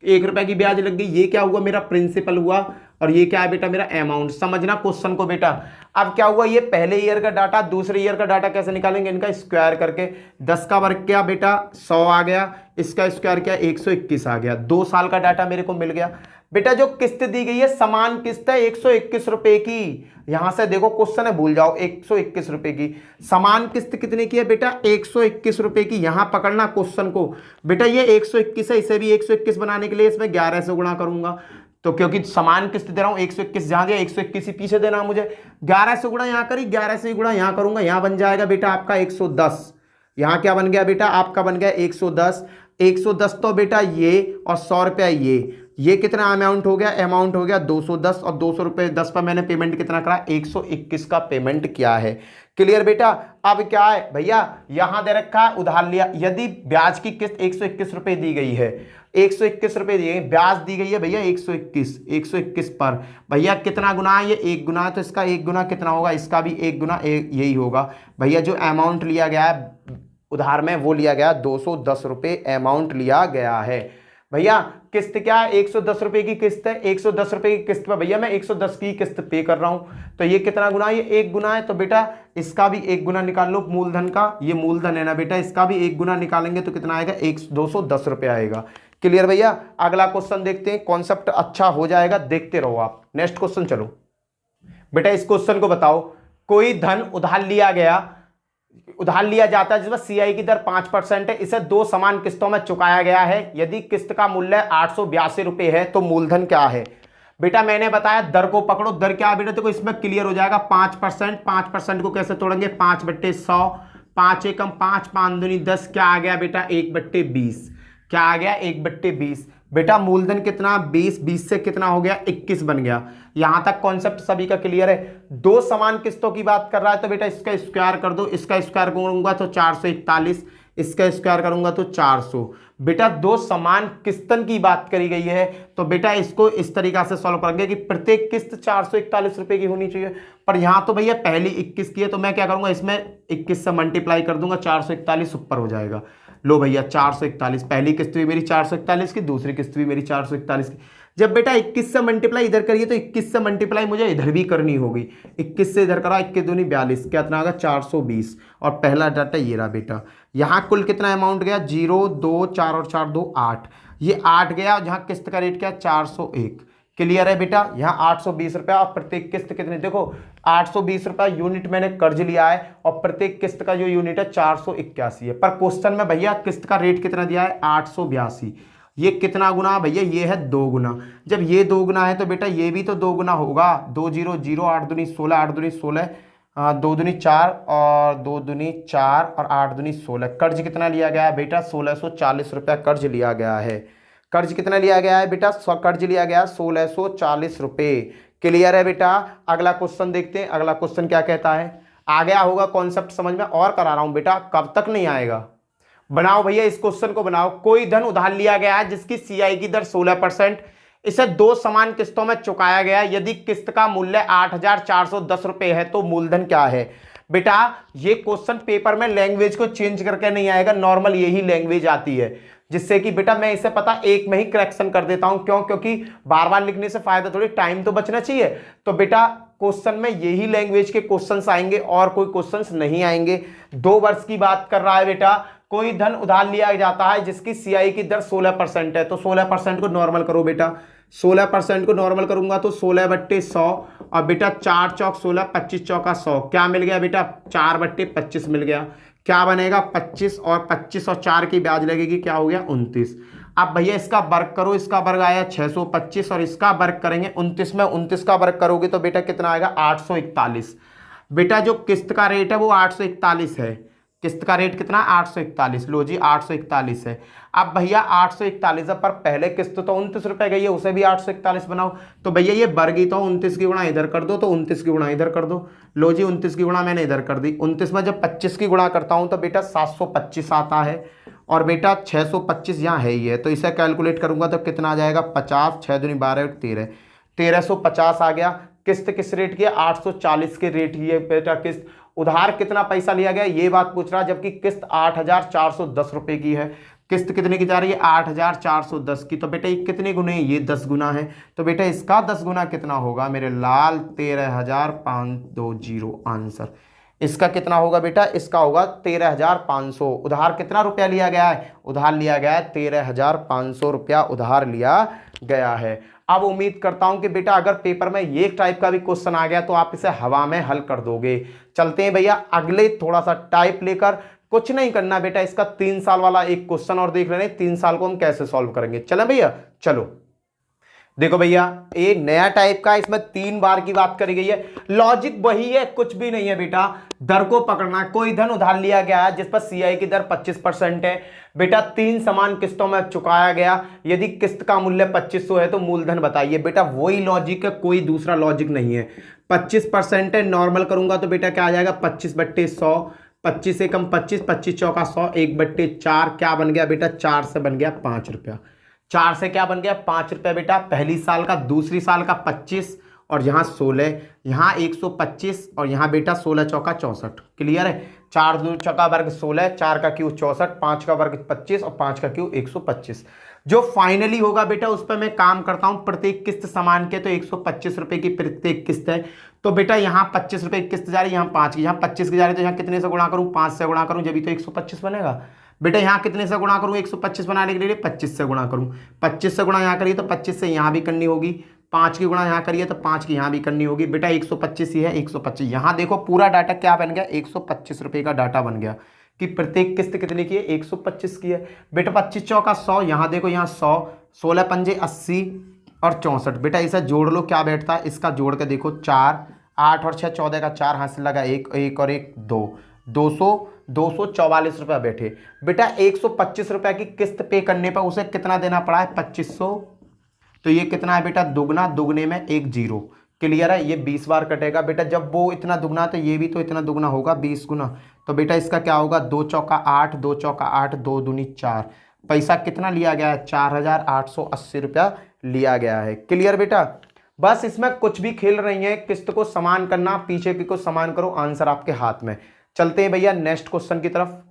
1 रुपए की ब्याज लग गई। ये क्या हुआ मेरा प्रिंसिपल हुआ, और ये क्या है बेटा मेरा अमाउंट। समझना क्वेश्चन को बेटा। अब क्या हुआ, ये पहले ईयर का डाटा, दूसरे ईयर का डाटा कैसे निकालेंगे, इनका स्क्वायर करके। 10 का वर्ग क्या बेटा 100 आ गया, इसका स्क्वायर क्या 121 आ गया, 2 साल का डाटा मेरे को मिल गया। बेटा जो किस्त दी गई है समान किस्त है 121 रुपए की, यहां से देखो क्वेश्चन है भूल जाओ, 121 रुपए की समान किस्त कितने की है बेटा 121 रुपए की। यहां पकड़ना क्वेश्चन को बेटा, ये 121 है, इसे भी 121 बनाने के लिए इसमें 11 से गुणा करूंगा, तो क्योंकि समान किस्त दे रहा हूं 121 जहां दिया 121 ही पीछे देना मुझे। 11 से गुणा यहां करी, 11 से गुणा यहां करूंगा, यहां बन जाएगा बेटा आपका 110। यहां क्या बन गया बेटा आपका बन गया 110। 110 तो बेटा ये, और 100 रुपया ये कितना अमाउंट हो गया, अमाउंट हो गया 210, और 200 रुपये 10 पर मैंने पेमेंट कितना करा 121 का पेमेंट किया है। क्लियर बेटा। अब क्या है भैया, यहां दे रखा है उधार लिया, यदि ब्याज की किस्त 121 रुपए दी गई है, 121 रुपए दी गई, ब्याज दी गई है भैया 121 पर, भैया कितना गुना है, ये 1 गुना है, तो इसका 1 गुना कितना होगा, इसका भी 1 गुना यही होगा। भैया जो अमाउंट लिया गया है उधार में वो लिया गया 210 रुपये अमाउंट लिया गया है। भैया किस्त क्या है, 110 रुपए की किस्त है, 110 रुपए की किस्त पे भैया मैं 110 की किस्त पे कर रहा हूं, तो ये कितना गुना है, ये 1 गुना है। तो बेटा इसका भी 1 गुना निकाल लो मूलधन का, ये मूलधन है ना बेटा, इसका भी 1 गुना निकालेंगे तो कितना आएगा, 210 रुपए आएगा। क्लियर भैया। अगला क्वेश्चन देखते हैं, कॉन्सेप्ट अच्छा हो जाएगा, देखते रहो आप। नेक्स्ट क्वेश्चन चलो बेटा, इस क्वेश्चन को बताओ। कोई धन उधार लिया जाता है जिसमें सीआई की दर 5% है, इसे 2 समान किस्तों में चुकाया गया है। यदि किस्त का मूल्य 882 रुपए है तो मूलधन क्या है। बेटा मैंने बताया दर को पकड़ो, दर क्या है बेटा, देखो इसमें क्लियर हो जाएगा। 5%, 5% को कैसे तोड़ेंगे, 5/100, 5 एकम 5, 5 दूनी 10, क्या आ गया बेटा 1/20, क्या आ गया 1/20। बेटा मूलधन कितना 20, 20 से कितना हो गया 21 बन गया। यहां तक कॉन्सेप्ट सभी का क्लियर है। 2 समान किस्तों की बात कर रहा है तो बेटा इसका स्क्वायर कर दो, इसका स्क्वायर करूंगा तो 441, इसका स्क्वायर करूंगा तो 400। बेटा 2 समान किस्तन की बात करी गई है तो बेटा इसको इस तरीका से सॉल्व करेंगे कि प्रत्येक किस्त 441 रुपए की होनी चाहिए। पर यहां तो भैया पहली 21 की है तो मैं क्या करूंगा, इसमें 21 से मल्टीप्लाई कर दूंगा, 441 ऊपर हो जाएगा। लो भैया 441, पहली किस्त भी मेरी 441 की, दूसरी किस्त भी मेरी 441 की। जब बेटा 21 से मल्टीप्लाई इधर करिए तो 21 से मल्टीप्लाई मुझे इधर भी करनी होगी। 21 से इधर करा, 21 दूनी 42, कितना होगा 420। और पहला डाटा ये रहा बेटा। यहाँ कुल कितना अमाउंट गया, 0, 2, 4 और 4, 2, 8। ये 8 गया, जहाँ किस्त का रेट क्या 401। क्लियर है बेटा। यहाँ 820 रुपया और प्रत्येक किस्त कितने, देखो 820 रुपया यूनिट मैंने कर्ज लिया है और प्रत्येक किस्त का जो यूनिट है 481 है। पर क्वेश्चन में भैया किस्त का रेट कितना दिया है 882। ये कितना गुना भैया, ये है 2 गुना। जब ये 2 गुना है तो बेटा ये भी तो 2 गुना होगा। 2 0 0, 8 दूनी 16, 8 दूनी 16, 2 दूनी 4 और 2 दूनी 4 और 8 दूनी 16। कर्ज कितना लिया गया है बेटा 1640 रुपया कर्ज लिया गया है। कर्ज कितना लिया गया है बेटा, कर्ज लिया गया 1640 रुपए। क्लियर है बेटा। अगला क्वेश्चन देखते हैं, अगला क्वेश्चन क्या कहता है। आ गया होगा कॉन्सेप्ट समझ में, और करा रहा हूं बेटा, कब तक नहीं आएगा। बनाओ भैया इस क्वेश्चन को बनाओ। कोई धन उधार लिया गया है जिसकी सीआई की दर 16%, इसे 2 समान किस्तों में चुकाया गया। यदि किस्त का मूल्य 8410 रुपए है तो मूलधन क्या है। बेटा ये क्वेश्चन पेपर में लैंग्वेज को चेंज करके नहीं आएगा, नॉर्मल यही लैंग्वेज आती है, जिससे कि बेटा मैं इसे पता एक में ही करेक्शन कर देता हूं। क्यों, क्योंकि बार बार लिखने से फायदा, थोड़ी टाइम तो बचना चाहिए। तो बेटा क्वेश्चन में यही लैंग्वेज के क्वेश्चंस आएंगे और कोई क्वेश्चंस नहीं आएंगे। 2 वर्ष की बात कर रहा है बेटा। कोई धन उधार लिया जाता है जिसकी सीआई की दर 16% है, तो 16% को नॉर्मल करो बेटा। 16% को नॉर्मल करूंगा तो 16/100 और बेटा 4 चौक 16, 25 चौका 100, क्या मिल गया बेटा 4/25 मिल गया। क्या बनेगा 25 और 25 और 4 की ब्याज लगेगी, क्या हो गया 29। अब भैया इसका वर्ग करो, इसका वर्ग आया 625 और इसका वर्ग करेंगे 29 में, 29 का वर्ग करोगे तो बेटा कितना आएगा 841। बेटा जो किस्त का रेट है वो 841 है। किस्त का रेट कितना 841। लो जी 841 है। अब भैया 841 पर पहले किस्त तो 29 रुपए गई है, उसे भी 841 बनाओ। तो भैया ये वर्ग ही तो 29 की गुणा इधर कर दो तो 29 की गुणा इधर कर दो। लो जी 29 की गुणा मैंने इधर कर दी। 29 में जब 25 की गुणा करता हूं तो बेटा 725 आता है और बेटा 625 यहाँ है ही है, तो इसे कैलकुलेट करूंगा तो कितना आ जाएगा 50, 6 दूनी 12, 13, 1350 आ गया। किस्त किस रेट की है 840 के रेट की है बेटा किस्त। उधार कितना पैसा लिया गया ये बात पूछ रहा है, जबकि किस्त 8410 रुपए की है। किस्त कितने की जा रही है 8410 की। तो बेटा ये कितने गुने, ये 10 गुना है। तो बेटा इसका 10 गुना कितना होगा मेरे लाल 13,520 आंसर। इसका कितना होगा बेटा, इसका होगा 13,500। उधार कितना रुपया लिया गया है, उधार लिया गया है 13,500 रुपया उधार लिया गया है। अब उम्मीद करता हूं कि बेटा अगर पेपर में ये टाइप का भी क्वेश्चन आ गया तो आप इसे हवा में हल कर दोगे। चलते हैं भैया अगले थोड़ा सा टाइप लेकर। कुछ नहीं करना बेटा, इसका 3 साल वाला एक क्वेश्चन और देख लेने, 3 साल को हम कैसे सॉल्व करेंगे। चले भैया चलो। देखो भैया ये नया टाइप का, इसमें 3 बार की बात करी गई है। लॉजिक वही है, कुछ भी नहीं है बेटा। दर को पकड़ना है। कोई धन उधार लिया गया है जिस पर सीआई की दर 25% है। बेटा 3 समान किस्तों में चुकाया गया। यदि किस्त का मूल्य 2500 है तो मूलधन बताइए। बेटा वही लॉजिक है, कोई दूसरा लॉजिक नहीं है। 25% है, नॉर्मल करूंगा तो बेटा क्या आ जाएगा 25/100, 25 एकम 25, 25 चौका 100, 1/4 क्या बन गया बेटा 4 से बन गया 5 रुपया। 4 से क्या बन गया 5 रुपया बेटा। पहली साल का, दूसरी साल का 25 और यहाँ 16, यहाँ 125 और यहाँ बेटा 16 चौका 64। क्लियर है। 4 2 चौका वर्ग 16, 4 का क्यू 64, 5 का वर्ग 25 और 5 का क्यू 125। जो फाइनली होगा बेटा उस पर मैं काम करता हूं। प्रत्येक किस्त समान के तो 125 रुपए की प्रत्येक किस्त है। तो बेटा यहाँ 25 रुपए की किस्त जा रही है, यहाँ 5 की, यहाँ 25 की जा रही है, तो यहाँ कितने से गुणा करूँ? 5 से गुणा करूँ, जब भी तो 125 बनेगा। बेटा यहाँ कितने से गुणा करूँ? 125 बनाने के लिए 25 से गुणा करूँ। 25 से गुणा यहाँ करिए तो 25 से यहाँ भी करनी होगी, 5 की गुणा यहाँ करिए तो 5 की यहाँ भी करनी होगी। बेटा 125 ही है, 125। यहाँ देखो पूरा डाटा क्या बन गया? 125 रुपए का डाटा बन गया कि प्रत्येक किस्त कितने की है? 125 की है। बेटा 25 चौका 100, यहाँ देखो यहाँ 100, 16 पंजे 80 और 64। बेटा इसे जोड़ लो, क्या बैठता है? इसका जोड़ के देखो 4, 8 और 6 14 का 4 हाथ से लगा, एक और एक 2, 244 रुपया बैठे। बेटा 125 रुपया की किस्त पे करने पर उसे कितना देना पड़ा है? 2500। तो ये कितना है बेटा? दुगना, दुगने में एक जीरो। क्लियर है? ये 20 बार कटेगा। बेटा जब वो इतना दुगना तो ये भी तो इतना दुगना होगा, 20 गुना। तो बेटा इसका क्या होगा? 2 चौका 8, 2 चौका 8, 2 दूनी 4। पैसा कितना लिया गया है? 4880 रुपया लिया गया है। क्लियर बेटा? बस इसमें कुछ भी खेल रही है, किस्त को समान करना, पीछे की को समान करो, आंसर आपके हाथ में। चलते हैं भैया नेक्स्ट क्वेश्चन की तरफ।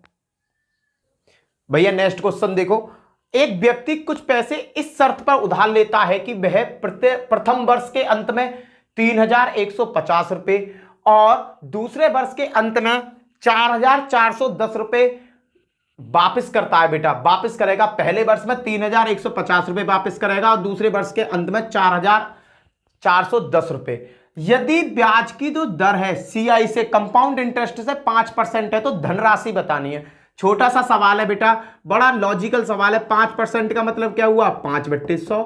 भैया नेक्स्ट क्वेश्चन देखो, एक व्यक्ति कुछ पैसे इस शर्त पर उधार लेता है कि वह प्रथम वर्ष के अंत में 3150 रुपए और दूसरे वर्ष के अंत में 4410 रुपए वापिस करता है। बेटा वापिस करेगा, पहले वर्ष में 3150 रुपए वापिस करेगा और दूसरे वर्ष के अंत में 4410 रुपए। यदि ब्याज की जो दर है CI से, कंपाउंड इंटरेस्ट से 5% है, तो धनराशि बतानी है। छोटा सा सवाल है बेटा, बड़ा लॉजिकल सवाल है। 5% का मतलब क्या हुआ? 5/100,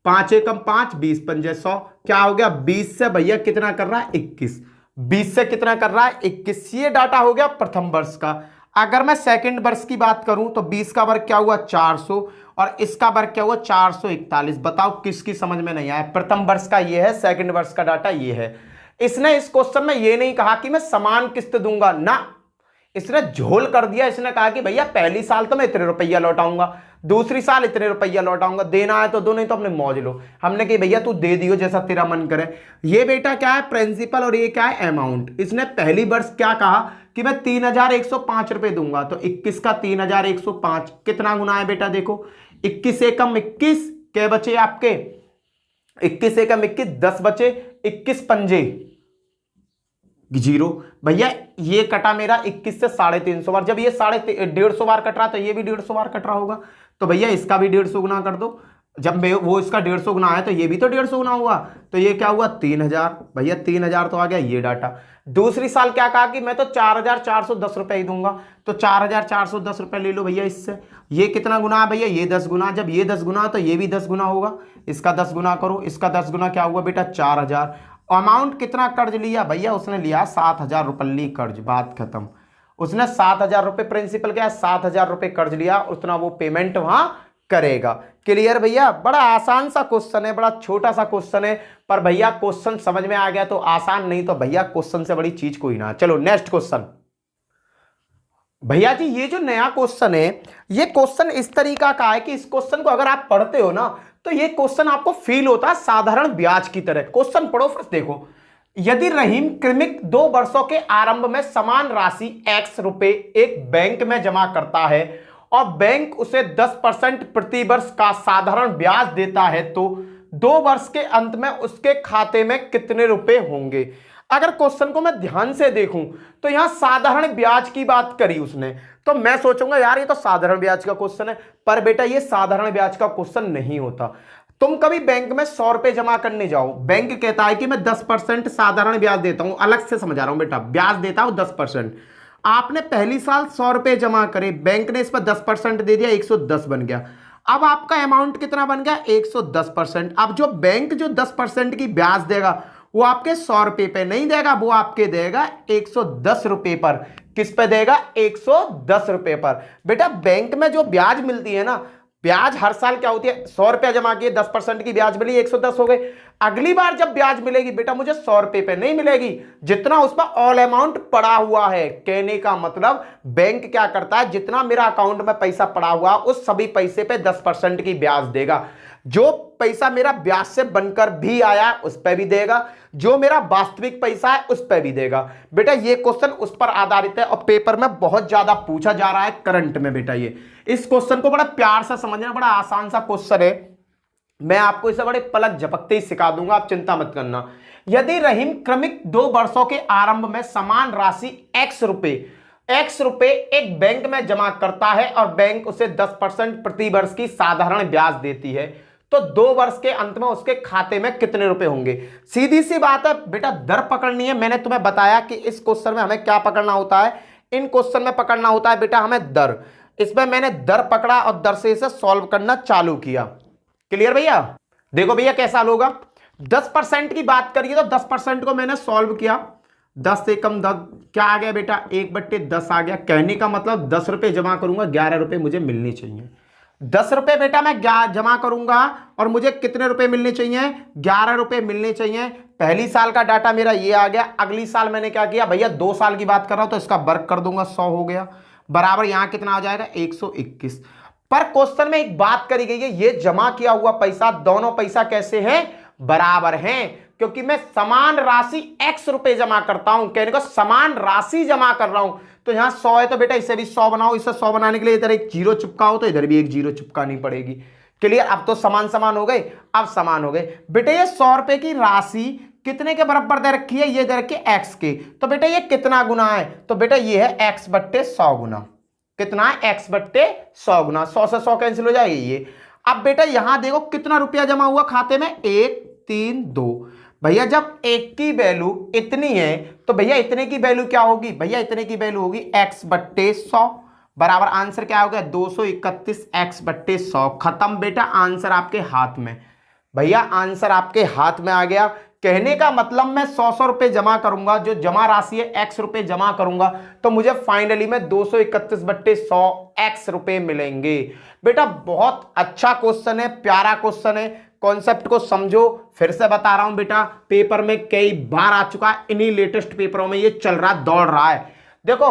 5 एकम 5, 20 पंजे 100, क्या हो गया? 20 से भैया कितना कर रहा है? 21। 20 से कितना कर रहा है? 21। ये डाटा हो गया प्रथम वर्ष का। अगर मैं सेकंड वर्ष की बात करूं तो 20 का वर्ग क्या हुआ? 400 और इसका वर्ग क्या हुआ? 441। बताओ किसकी समझ में नहीं आया? प्रथम वर्ष का ये है, सेकंड वर्ष का डाटा ये है। इसने इस क्वेश्चन में ये नहीं कहा कि मैं समान किस्त दूंगा ना, इसने झोल कर दिया। इसने कहा कि भैया पहली साल तो मैं इतने रुपया लौटाऊंगा, दूसरी साल इतने रुपया लौटाऊंगा, देना है तो दो, नहीं तो अपने मौज लो। हमने कहा भैया तू दे दियो जैसा तेरा मन करे। ये बेटा क्या है? प्रिंसिपल और ये क्या है? अमाउंट। इसने पहली वर्ष क्या कहा कि मैं 3105 रुपए दूंगा, तो 21 का 3105 कितना गुना है बेटा? देखो 21 एकम 21, क्या बचे आपके? 21 एकम 21, 10 बचे, 21 पंजे जीरो। भैया ये कटा मेरा 21 से 350 बार। जब ये 150 बार कट रहा तो ये भी 150 बार कट रहा होगा, तो भैया इसका भी 150 गुना कर दो। जब वो इसका 150 गुना है तो ये भी तो 150 गुना हुआ, तो ये क्या हुआ? 3000। भैया 3000 तो आ गया ये डाटा। दूसरी साल क्या कहा कि मैं तो 4410 रुपए ही दूंगा, तो 4410 रुपए ले लो भैया इससे। ये कितना गुना है भैया? ये 10 गुना। जब ये 10 गुना तो ये भी 10 गुना होगा। इसका 10 गुना करो, इसका 10 गुना क्या हुआ बेटा? 4000। अमाउंट कितना कर्ज लिया भैया? उसने लिया 7000 रुपये कर्ज। बात खत्म। उसने 7000 रुपये प्रिंसिपल क्या? 7000 रुपये कर्ज लिया, उतना वो पेमेंट वहां करेगा। क्लियर भैया? बड़ा आसान सा क्वेश्चन है, बड़ा छोटा सा क्वेश्चन है, पर भैया क्वेश्चन समझ में आ गया तो आसान, नहीं तो भैया क्वेश्चन से बड़ी चीज कोई ना। चलो नेक्स्ट क्वेश्चन। भैया जी ये जो नया क्वेश्चन है, ये क्वेश्चन इस तरीका का है कि इस क्वेश्चन को अगर आप पढ़ते हो ना तो ये क्वेश्चन आपको फील होता है साधारण ब्याज की तरह। क्वेश्चन पढ़ो फिर देखो। यदि रहीम क्रमिक 2 वर्षों के आरंभ में समान राशि x रुपए एक बैंक में जमा करता है और बैंक उसे 10% प्रति वर्ष का साधारण ब्याज देता है, तो 2 वर्ष के अंत में उसके खाते में कितने रुपए होंगे? अगर क्वेश्चन को मैं ध्यान से देखूं तो यहां साधारण ब्याज की बात करी उसने, तो मैं सोचूंगा यार ये तो साधारण ब्याज का क्वेश्चन है, पर बेटा ये साधारण ब्याज का क्वेश्चन नहीं होता। तुम कभी बैंक में 100 रुपए जमा करने जाओ, बैंक कहता है कि मैं 10% साधारण ब्याज देता हूं, अलग से समझा रहा हूं बेटा, ब्याज देता हूं 10%। आपने पहली साल 100 रुपए जमा करे, बैंक ने इस पर 10% दे दिया, 110 बन गया। अब आपका अमाउंट कितना बन गया? 110%। अब जो बैंक जो 10% की ब्याज देगा वो आपके 100 रुपए पे नहीं देगा, वो आपके देगा 110 रुपए पर। किस पे देगा? 110 रुपए पर। बेटा बैंक में जो ब्याज मिलती है ना, ब्याज हर साल क्या होती है? 100 रुपया जमा किए, 10% की ब्याज मिली, 110 हो गए। अगली बार जब ब्याज मिलेगी बेटा मुझे 100 रुपए पे नहीं मिलेगी, जितना उस पर ऑल अमाउंट पड़ा हुआ है। कहने का मतलब बैंक क्या करता है, जितना मेरा अकाउंट में पैसा पड़ा हुआ उस सभी पैसे पे 10% की ब्याज देगा। जो पैसा मेरा ब्याज से बनकर भी आया उस पर भी देगा, जो मेरा वास्तविक पैसा है उस पर भी देगा। बेटा ये क्वेश्चन उस पर आधारित है और पेपर में बहुत ज्यादा पूछा जा रहा है करंट में। बेटा ये इस क्वेश्चन को बड़ा प्यार से समझना, बड़ा आसान सा क्वेश्चन है, मैं आपको इसे बड़े पलक झपकते ही सिखा दूंगा, आप चिंता मत करना। यदि रहीम क्रमिक 2 वर्षों के आरंभ में समान राशि x रुपए एक बैंक में जमा करता है और बैंक उसे 10% प्रति वर्ष की साधारण ब्याज देती है, तो 2 वर्ष के अंत में उसके खाते में कितने रुपए होंगे। सीधी सी बात है बेटा, दर पकड़नी है। मैंने तुम्हें बताया कि इस क्वेश्चन में हमें क्या पकड़ना होता है, इन क्वेश्चन में पकड़ना होता है बेटा हमें दर। इसमें मैंने दर पकड़ा और दर से इसे सॉल्व करना चालू किया। क्लियर भैया? देखो भैया कैसा होगा, 10% की बात करिए तो 10% को मैंने सॉल्व किया, 10 से कम 10 क्या आ गया बेटा, 1/10 आ गया। कहने का मतलब 10 रुपए जमा करूंगा, 11 रुपए मुझे मिलने चाहिए। 10 रुपए बेटा मैं जमा करूंगा और मुझे कितने रुपए मिलने चाहिए, 11 रुपए मिलने चाहिए। पहली साल का डाटा मेरा ये आ गया। अगली साल मैंने क्या किया भैया, 2 साल की बात कर रहा हूं तो इसका वर्ग कर दूंगा, 100 हो गया, बराबर यहां कितना आ जाएगा 121। पर क्वेश्चन में एक बात करी गई है, ये जमा किया हुआ पैसा, दोनों पैसा कैसे हैं, बराबर हैं, क्योंकि मैं समान राशि x रुपए जमा करता हूं। कहने को समान राशि जमा कर रहा हूं, तो यहां 100 है तो बेटा इसे भी 100 बनाओ। इसे 100 बनाने के लिए इधर एक जीरो चिपकाओ तो इधर भी एक जीरो चिपकानी पड़ेगी। क्लियर? अब तो समान समान हो गए, अब समान हो गए। बेटा ये 100 रुपए की राशि कितने के बराबर दे रखी है, ये दे रखी है x के, तो बेटा ये कितना गुना है, तो बेटा ये है x/100 गुना। कितना है, x/100 गुना। 100 से 100 कैंसिल हो जाएगी ये। अब बेटा यहां देखो कितना रुपया जमा हुआ खाते में, 132। भैया जब एक की वैल्यू इतनी है तो भैया इतने की वैल्यू क्या होगी, भैया इतने की वैल्यू होगी x/100, बराबर आंसर क्या हो गया 231 x/100। खत्म बेटा, आंसर आपके हाथ में। भैया आंसर आपके हाथ में आ गया। कहने का मतलब मैं 100 रुपए जमा करूंगा, जो जमा राशि है x रुपए जमा करूंगा, तो मुझे फाइनली में 231/100 x रुपए मिलेंगे। बेटा बहुत अच्छा क्वेश्चन है, प्यारा क्वेश्चन है, कॉन्सेप्ट को समझो। फिर से बता रहा हूं बेटा, पेपर में कई बार आ चुका है, इन्हीं लेटेस्ट पेपरों में ये चल रहा, दौड़ रहा है। देखो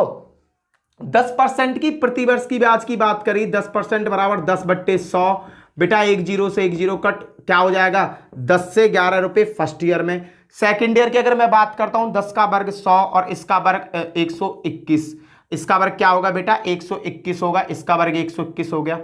10% की प्रतिवर्ष की ब्याज की बात करी, 10% बराबर 10/100। बेटा एक जीरो से एक जीरो कट, क्या हो जाएगा 10 से 11 रुपए फर्स्ट ईयर में। सेकंड ईयर की अगर मैं बात करता हूं, 10 का वर्ग 100 और इसका वर्ग 121। इसका वर्ग क्या होगा बेटा 121 होगा, इसका वर्ग 121 हो गया।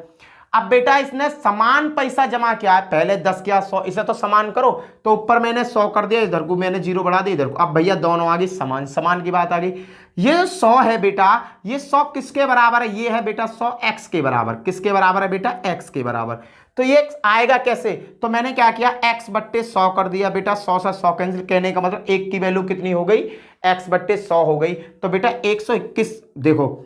अब बेटा इसने समान पैसा जमा किया है, पहले 10 किया 100, इसे तो समान करो, तो ऊपर मैंने 100 कर दिया, इधर को मैंने जीरो बढ़ा दिया इधर को। अब भैया दोनों आ गई समान, समान की बात आ गई। ये 100 है बेटा, ये 100 किसके बराबर है, ये है बेटा 100 x के बराबर। किसके बराबर है बेटा, x के बराबर। तो ये आएगा कैसे, तो मैंने क्या किया x/100 कर दिया बेटा, 100 से 100 कैंसिल। कहने का मतलब एक की वैल्यू कितनी हो गई, x/100 हो गई। तो बेटा 121 देखो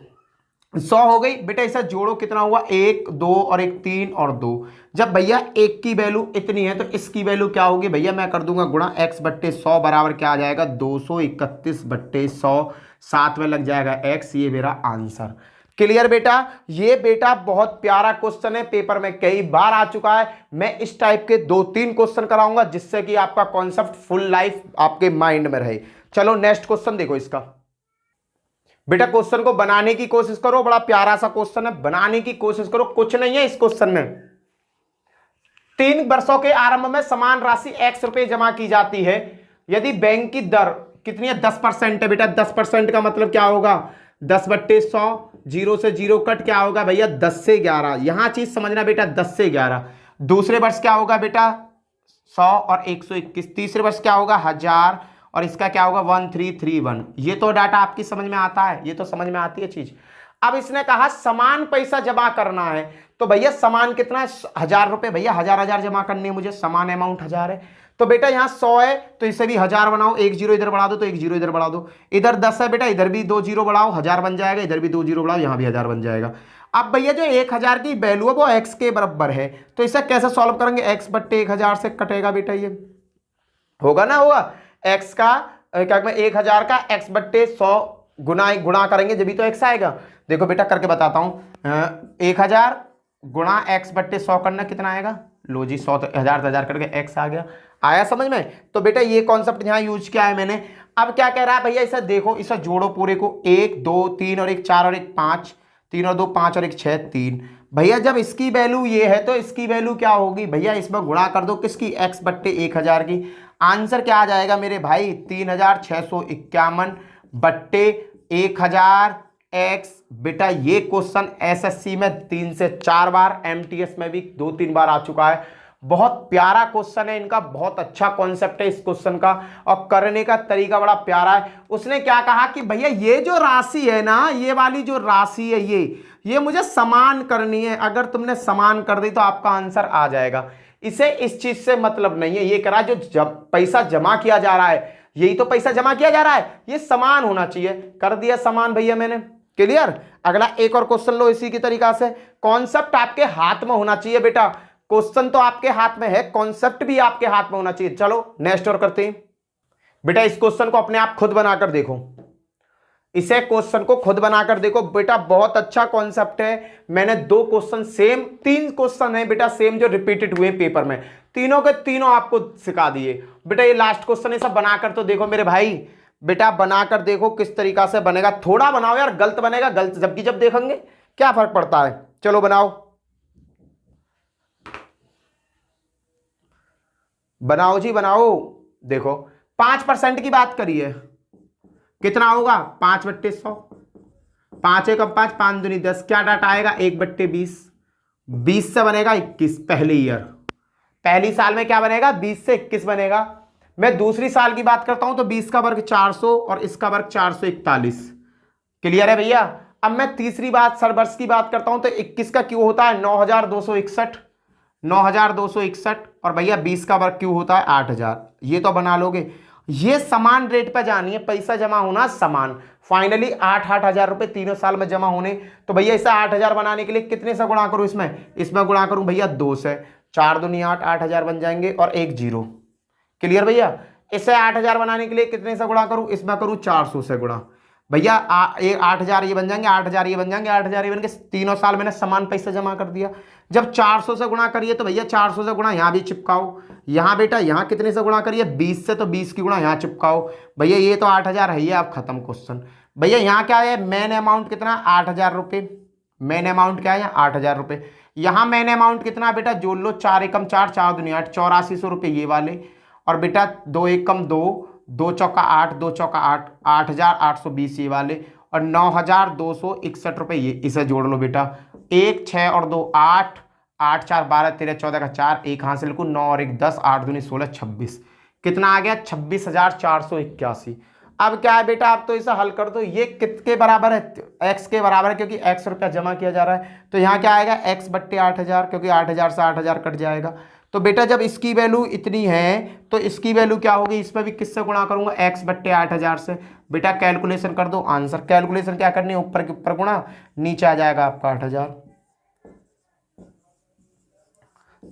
100 हो गई बेटा, इसे जोड़ो कितना हुआ 1 2 और 1 3 और 2। जब भैया एक की वैल्यू इतनी है तो इसकी वैल्यू क्या होगी भैया, मैं कर दूंगा गुणा, x/100 बराबर क्या आ जाएगा 231/100, साथ में लग जाएगा x। ये मेरा आंसर। क्लियर बेटा? ये बेटा बहुत प्यारा क्वेश्चन है, पेपर में कई बार आ चुका है। मैं इस टाइप के 2-3 क्वेश्चन कराऊंगा जिससे कि आपका कॉन्सेप्ट फुल लाइफ आपके माइंड में रहे। चलो नेक्स्ट क्वेश्चन देखो इसका। बेटा क्वेश्चन को बनाने की कोशिश करो, बड़ा प्यारा सा क्वेश्चन है, बनाने की कोशिश करो। कुछ नहीं है इस क्वेश्चन में। 3 वर्षों के आरंभ में समान राशि x रुपए जमा की जाती है, यदि बैंक की दर कितनी है 10% है बेटा। 10% का मतलब क्या होगा 10/100, जीरो से जीरो कट, क्या होगा भैया 10 से 11। यहां चीज समझना बेटा 10 से 11। दूसरे वर्ष क्या होगा बेटा 100 और 121। तीसरे वर्ष क्या होगा 1000 और इसका क्या होगा 1331। ये तो डाटा आपकी समझ में आता है, ये तो समझ में आती है चीज। अब इसने कहा समान पैसा जमा करना है, तो भैया समान कितना है 1000 रुपए। भैया 1000 जमा करनी है मुझे, समान अमाउंट 1000 है। तो बेटा यहाँ 100 है तो इसे भी 1000 बनाओ, एक जीरो इधर बढ़ा दो तो एक जीरो इधर बढ़ा दो। इधर 10 है बेटा, इधर भी 2 जीरो बढ़ाओ, 1000 बन जाएगा। इधर भी 2 जीरो बढ़ाओ, यहाँ भी 1000 बन जाएगा। अब भैया जो 1000 की वैल्यू है वो x के बराबर है, तो इसे कैसे सॉल्व करेंगे, x/1000 से कटेगा बेटा, ये होगा ना, होगा x का क्या 1000 का x/100 गुणा करेंगे जब भी तो x आएगा। देखो बेटा करके बताता हूं, 1000 गुणा x/100 करना कितना आएगा, लो जी 100 1000 करके x आ गया। आया समझ में? तो बेटा ये कॉन्सेप्ट यहां यूज किया है मैंने। अब क्या कह रहा है भैया, इसे देखो, इसे जोड़ो पूरे को, 1 2 3 और 1 4 और 1 5, 3 और 2 5 और 1 6 3। भैया जब इसकी वैल्यू ये है तो इसकी वैल्यू क्या होगी भैया, इसमें गुणा कर दो किसकी, x बट्टे 1000 की। आंसर क्या आ जाएगा मेरे भाई, 3651 बट्टे 1000 x। बेटा ये क्वेश्चन एसएससी में 3 से 4 बार, एमटीएस में भी 2-3 बार आ चुका है। बहुत प्यारा क्वेश्चन है इनका, बहुत अच्छा कॉन्सेप्ट है इस क्वेश्चन का, और करने का तरीका बड़ा प्यारा है। उसने क्या कहा कि भैया ये जो राशि है ना, ये वाली जो राशि है ये मुझे समान करनी है। अगर तुमने समान कर दी तो आपका आंसर आ जाएगा। इसे इस चीज से मतलब नहीं है, ये करा जो पैसा जमा किया जा रहा है, यही तो पैसा जमा किया जा रहा है, ये समान होना चाहिए। कर दिया समान भैया मैंने, क्लियर। अगला एक और क्वेश्चन लो इसी की तरीका से। कॉन्सेप्ट आपके हाथ में होना चाहिए बेटा, क्वेश्चन तो आपके हाथ में है, कॉन्सेप्ट भी आपके हाथ में होना चाहिए। चलो नेक्स्ट और करते हैं बेटा। इस क्वेश्चन को अपने आप खुद बनाकर देखो, इसे क्वेश्चन को खुद बनाकर देखो बेटा, बहुत अच्छा कॉन्सेप्ट है। मैंने 2 क्वेश्चन सेम, 3 क्वेश्चन है बेटा सेम जो रिपीटेड हुए पेपर में, तीनों के तीनों आपको सिखा दिए बेटा। ये लास्ट क्वेश्चन है, सब बनाकर तो देखो मेरे भाई, बेटा बनाकर देखो किस तरीका से बनेगा। थोड़ा बनाओ यार, गलत बनेगा गलत, जबकि जब देखेंगे क्या फर्क पड़ता है। चलो बनाओ बनाओ जी बनाओ। देखो 5% की बात करिए, कितना होगा 5 बट्टे 100, 5 एकम 5, 5 दूनी 10, क्या डाटा आएगा 1 बट्टे 20, 20 से बनेगा 21 पहले ईयर, पहली साल में क्या बनेगा 20 से 21 बनेगा। मैं दूसरी साल की बात करता हूं तो 20 का वर्ग 400 और इसका वर्ग 441, क्लियर है भैया। अब मैं तीसरी बात सर वर्ष की बात करता हूं तो 21 का क्यों होता है 9261, 9261, और भैया 20 का वर्ग क्यों होता है 8000। ये तो बना लोगे, ये समान रेट पर जानी है, पैसा जमा होना समान। फाइनली 8,000 रुपए तीनों साल में जमा होने। तो भैया इसे 8000 बनाने के लिए कितने से गुणा करूं, इसमें गुणा करूं भैया 2 से, 4 दूनी 8, 8000 बन जाएंगे और 1 0, क्लियर भैया। इसे 8000 बनाने के लिए कितने से गुणा करूं, इसमें करूं 400 से गुणा भैया। 8000 ये बन जाएंगे, 8000 ये बन जाएंगे, 8000 ये बन के तीनों साल मैंने समान पैसा जमा कर दिया। जब 400 से गुणा करिए तो भैया 400 से गुणा यहाँ भी चिपकाओ, यहाँ बेटा यहाँ कितने से गुणा करिए 20 से, तो 20 की गुणा यहाँ चिपकाओ भैया। ये तो 8000 है, ये आप खत्म क्वेश्चन। भैया यहाँ क्या है मेन अमाउंट कितना 8000 रुपये, मेन अमाउंट क्या है यहाँ 8000 रुपये। यहाँ मेन अमाउंट कितना बेटा जोड़ लो, 4 एकम 4, 4 दूनी 8, 8400 रुपये ये वाले, और बेटा 2 एकम 2, 2 चौका 8, 2 चौका 8, 8820 ये वाले, और 9261 रुपये ये, इसे जोड़ लो बेटा। 1 6 और 2 8, 8 4 12 13 14 का 4, 1 हासिल को 9 और 1 10, 8 दूनी 16 26, कितना आ गया 26,481। अब क्या है बेटा, आप तो इसे हल कर दो, ये किसके बराबर है x के बराबर है, क्योंकि x रुपया जमा किया जा रहा है। तो यहाँ क्या आएगा x बट्टे 8000, क्योंकि 8000 से 8000 कट जाएगा। तो बेटा जब इसकी वैल्यू इतनी है तो इसकी वैल्यू क्या होगी, इसमें भी किससे गुणा करूंगा x बट्टे 8000 से। बेटा कैलकुलेशन कर दो, आंसर कैलकुलेशन क्या करनी है, ऊपर के ऊपर गुणा, नीचे आ जाएगा आपका 8000,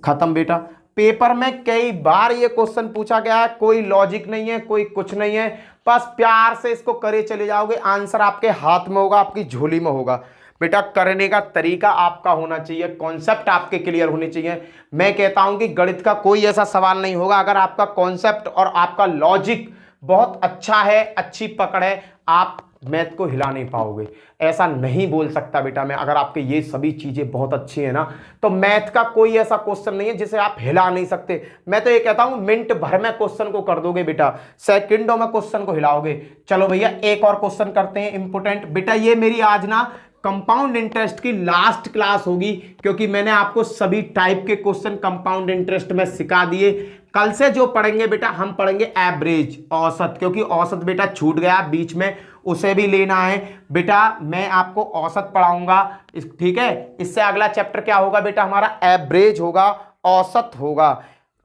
खत्म बेटा। पेपर में कई बार ये क्वेश्चन पूछा गया है, कोई लॉजिक नहीं है, कोई कुछ नहीं है, बस प्यार से इसको करे चले जाओगे, आंसर आपके हाथ में होगा, आपकी झोली में होगा। बेटा करने का तरीका आपका होना चाहिए, कॉन्सेप्ट आपके क्लियर होने चाहिए। मैं कहता हूं कि गणित का कोई ऐसा सवाल नहीं होगा, अगर आपका कॉन्सेप्ट और आपका लॉजिक बहुत अच्छा है, अच्छी पकड़ है, आप मैथ को हिला नहीं पाओगे। ऐसा नहीं बोल सकता बेटा मैं, अगर आपके ये सभी चीजें बहुत अच्छी है ना, तो मैथ का कोई ऐसा क्वेश्चन नहीं है जिसे आप हिला नहीं सकते। मैं तो ये कहता हूं मिनट भर में क्वेश्चन को कर दोगे बेटा, सेकंडों में क्वेश्चन को हिलाओगे। चलो भैया एक और क्वेश्चन करते हैं इंपोर्टेंट। बेटा ये मेरी आज ना कंपाउंड इंटरेस्ट की लास्ट क्लास होगी, क्योंकि मैंने आपको सभी टाइप के क्वेश्चन कंपाउंड इंटरेस्ट में सिखा दिए। कल से जो पढ़ेंगे बेटा हम पढ़ेंगे एवरेज, औसत, क्योंकि औसत बेटा छूट गया बीच में, उसे भी लेना है बेटा। मैं आपको औसत पढ़ाऊंगा, ठीक है। इससे अगला चैप्टर क्या होगा बेटा हमारा, एवरेज होगा, औसत होगा,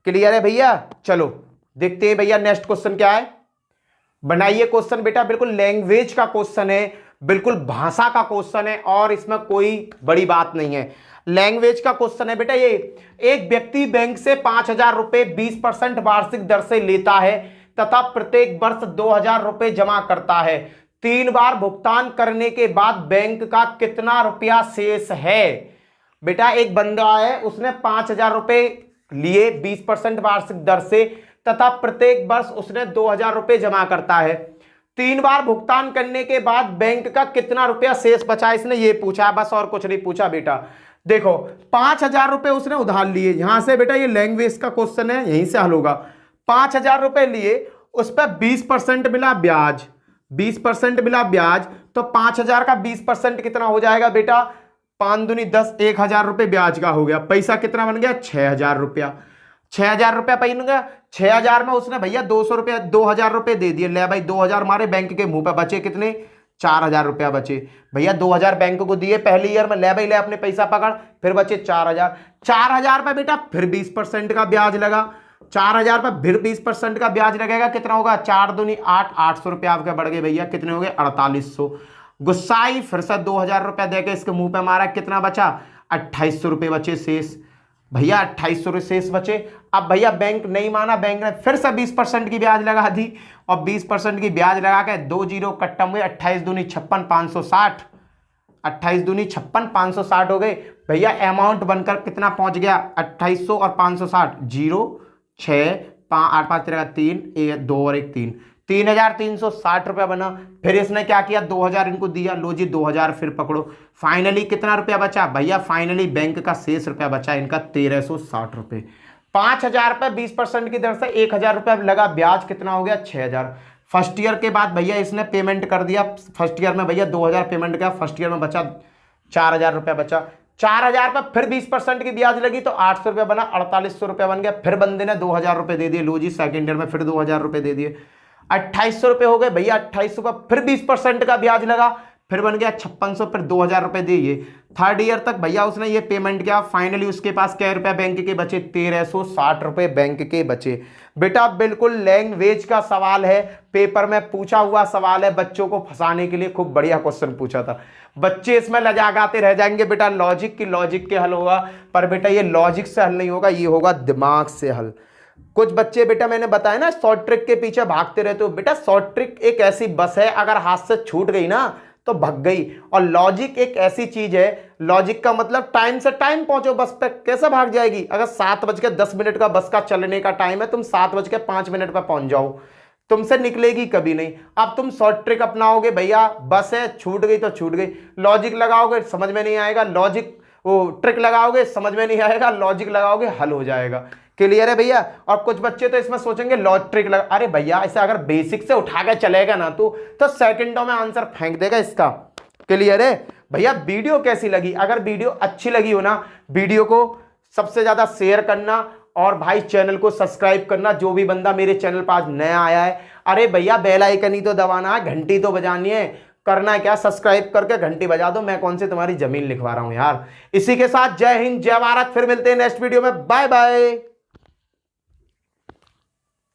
क्लियर है भैया। चलो देखते हैं भैया नेक्स्ट क्वेश्चन क्या है। बनाइए क्वेश्चन बेटा, बिल्कुल लैंग्वेज का क्वेश्चन है, बिल्कुल भाषा का क्वेश्चन है, और इसमें कोई बड़ी बात नहीं है। लैंग्वेज का क्वेश्चन है बेटा ये, एक व्यक्ति बैंक से 5000 रुपए 20% वार्षिक दर से लेता है तथा प्रत्येक वर्ष 2000 रुपए जमा करता है। 3 बार भुगतान करने के बाद बैंक का कितना रुपया शेष है। बेटा एक बंदा है, उसने 5000 रुपए लिए 20% वार्षिक दर से तथा प्रत्येक वर्ष उसने 2000 रुपए जमा करता है। 3 बार भुगतान करने के बाद बैंक का कितना रुपया शेष बचा, इसने ये पूछा बस, और कुछ नहीं पूछा बेटा। देखो 5,000 रुपए उसने उधार लिए, यहां से बेटा ये लैंग्वेज का क्वेश्चन है, यहीं से हल होगा। 5,000 रुपए लिए, उस पर 20% मिला ब्याज, 20% मिला ब्याज, तो 5,000 का 20% कितना हो जाएगा बेटा, 5 दूनी 10, 1,000 रुपए ब्याज का हो गया। पैसा कितना बन गया, 6,000 रुपया। 6,000 रुपया बन गया। 6,000 में उसने भैया 200 रुपया, 2,000 रुपए दे दिए। ले भाई 2,000 हमारे बैंक के मुंह पे बचे, कितने, 4,000 रुपया बचे। भैया 2,000 बैंक को दिए पहले ईयर में, ले भाई ले अपने पैसा पकड़, फिर बचे 4,000। 4,000 पे बेटा फिर 20% का ब्याज लगा। 4,000 पे फिर 20% का ब्याज लगेगा, कितना होगा, 4 दूनी 8, 800 रुपया आपके बढ़ गए भैया, कितने हो गए, 4,800। गुस्साई फिर से 2,000 रुपया देके इसके मुंह पे मारा, कितना बचा, 2,800 रुपये बचे शेष। भैया 2,800 रुपये शेष बचे। अब भैया बैंक नहीं माना, बैंक ने फिर से 20% की ब्याज लगा दी, और 20% की ब्याज लगा के 2 जीरो कट्टम हुए, 28 दूनी 56, 560, 28 दूनी 56, 560 हो गए। भैया अमाउंट बनकर कितना पहुंच गया, 2800 और 560, 0 6 5 8 5 13 3 2 और 1 3, 3,360 रुपया बना। फिर इसने क्या किया, 2,000 इनको दिया, लो जी 2,000 फिर पकड़ो। फाइनली कितना रुपया बचा भैया, फाइनली बैंक का शेष रुपया बचा इनका 1,360 रुपये। 5,000 पे 20% की दर से 1,000 रुपया लगा ब्याज, कितना हो गया, 6,000। फर्स्ट ईयर के बाद भैया इसने पेमेंट कर दिया, फर्स्ट ईयर में भैया 2,000 पेमेंट किया, फर्स्ट ईयर में बचा 4,000 रुपया बचा। 4,000 पे फिर 20% की ब्याज लगी, तो 800 रुपया बना, 4,800 रुपया बन गया। फिर बंदे ने 2,000 रुपये दे दिए, लो जी सेकंड ईयर में फिर 2,000 रुपये दे दिए, 2,800 रुपये हो गए भैया। 2,800 का फिर 20% का ब्याज लगा, फिर बन गया 5,600, फिर 2,000 रुपये दिए। थर्ड ईयर तक भैया उसने ये पेमेंट किया। फाइनली उसके पास क्या रुपया बैंक के बचे, 1,360 रुपये बैंक के बचे। बेटा बिल्कुल लैंग्वेज का सवाल है, पेपर में पूछा हुआ सवाल है, बच्चों को फंसाने के लिए खूब बढ़िया क्वेश्चन पूछा था। बच्चे इसमें लजागाते रह जाएंगे बेटा, लॉजिक के हल होगा, पर बेटा ये लॉजिक से हल नहीं होगा, ये होगा दिमाग से हल। कुछ बच्चे बेटा मैंने बताया ना शॉर्ट ट्रिक के पीछे भागते रहते हो, बेटा शॉर्ट ट्रिक एक ऐसी बस है, अगर हाथ से छूट गई ना तो भग गई। और लॉजिक एक ऐसी चीज है, लॉजिक का मतलब टाइम से टाइम पहुंचो बस पे, कैसे भाग जाएगी। अगर 7:10 का बस का चलने का टाइम है, तुम 7:05 पर पहुंच जाओ, तुमसे निकलेगी कभी नहीं। अब तुम शॉर्ट ट्रिक अपनाओगे, भैया बस है छूट गई तो छूट गई, लॉजिक लगाओगे समझ में नहीं आएगा, लॉजिक वो ट्रिक लगाओगे समझ में नहीं आएगा, लॉजिक लगाओगे हल हो जाएगा। क्लियर है भैया। और कुछ बच्चे तो इसमें सोचेंगे लॉजिक ट्रिक लगा, अरे भैया ऐसे अगर बेसिक से उठा के चलेगा ना तो सेकंडों में आंसर फेंक देगा इसका। क्लियर है भैया। वीडियो कैसी लगी, अगर वीडियो अच्छी लगी हो ना, वीडियो को सबसे ज्यादा शेयर करना, और भाई चैनल को सब्सक्राइब करना। जो भी बंदा मेरे चैनल पर आज नया आया है, अरे भैया बेल आइकन ही तो दबाना है, घंटी तो बजानी है, करना है क्या, सब्सक्राइब करके घंटी बजा दो। मैं कौन से तुम्हारी जमीन लिखवा रहा हूं यार। इसी के साथ जय हिंद जय भारत, फिर मिलते हैं नेक्स्ट वीडियो में, बाय बाय।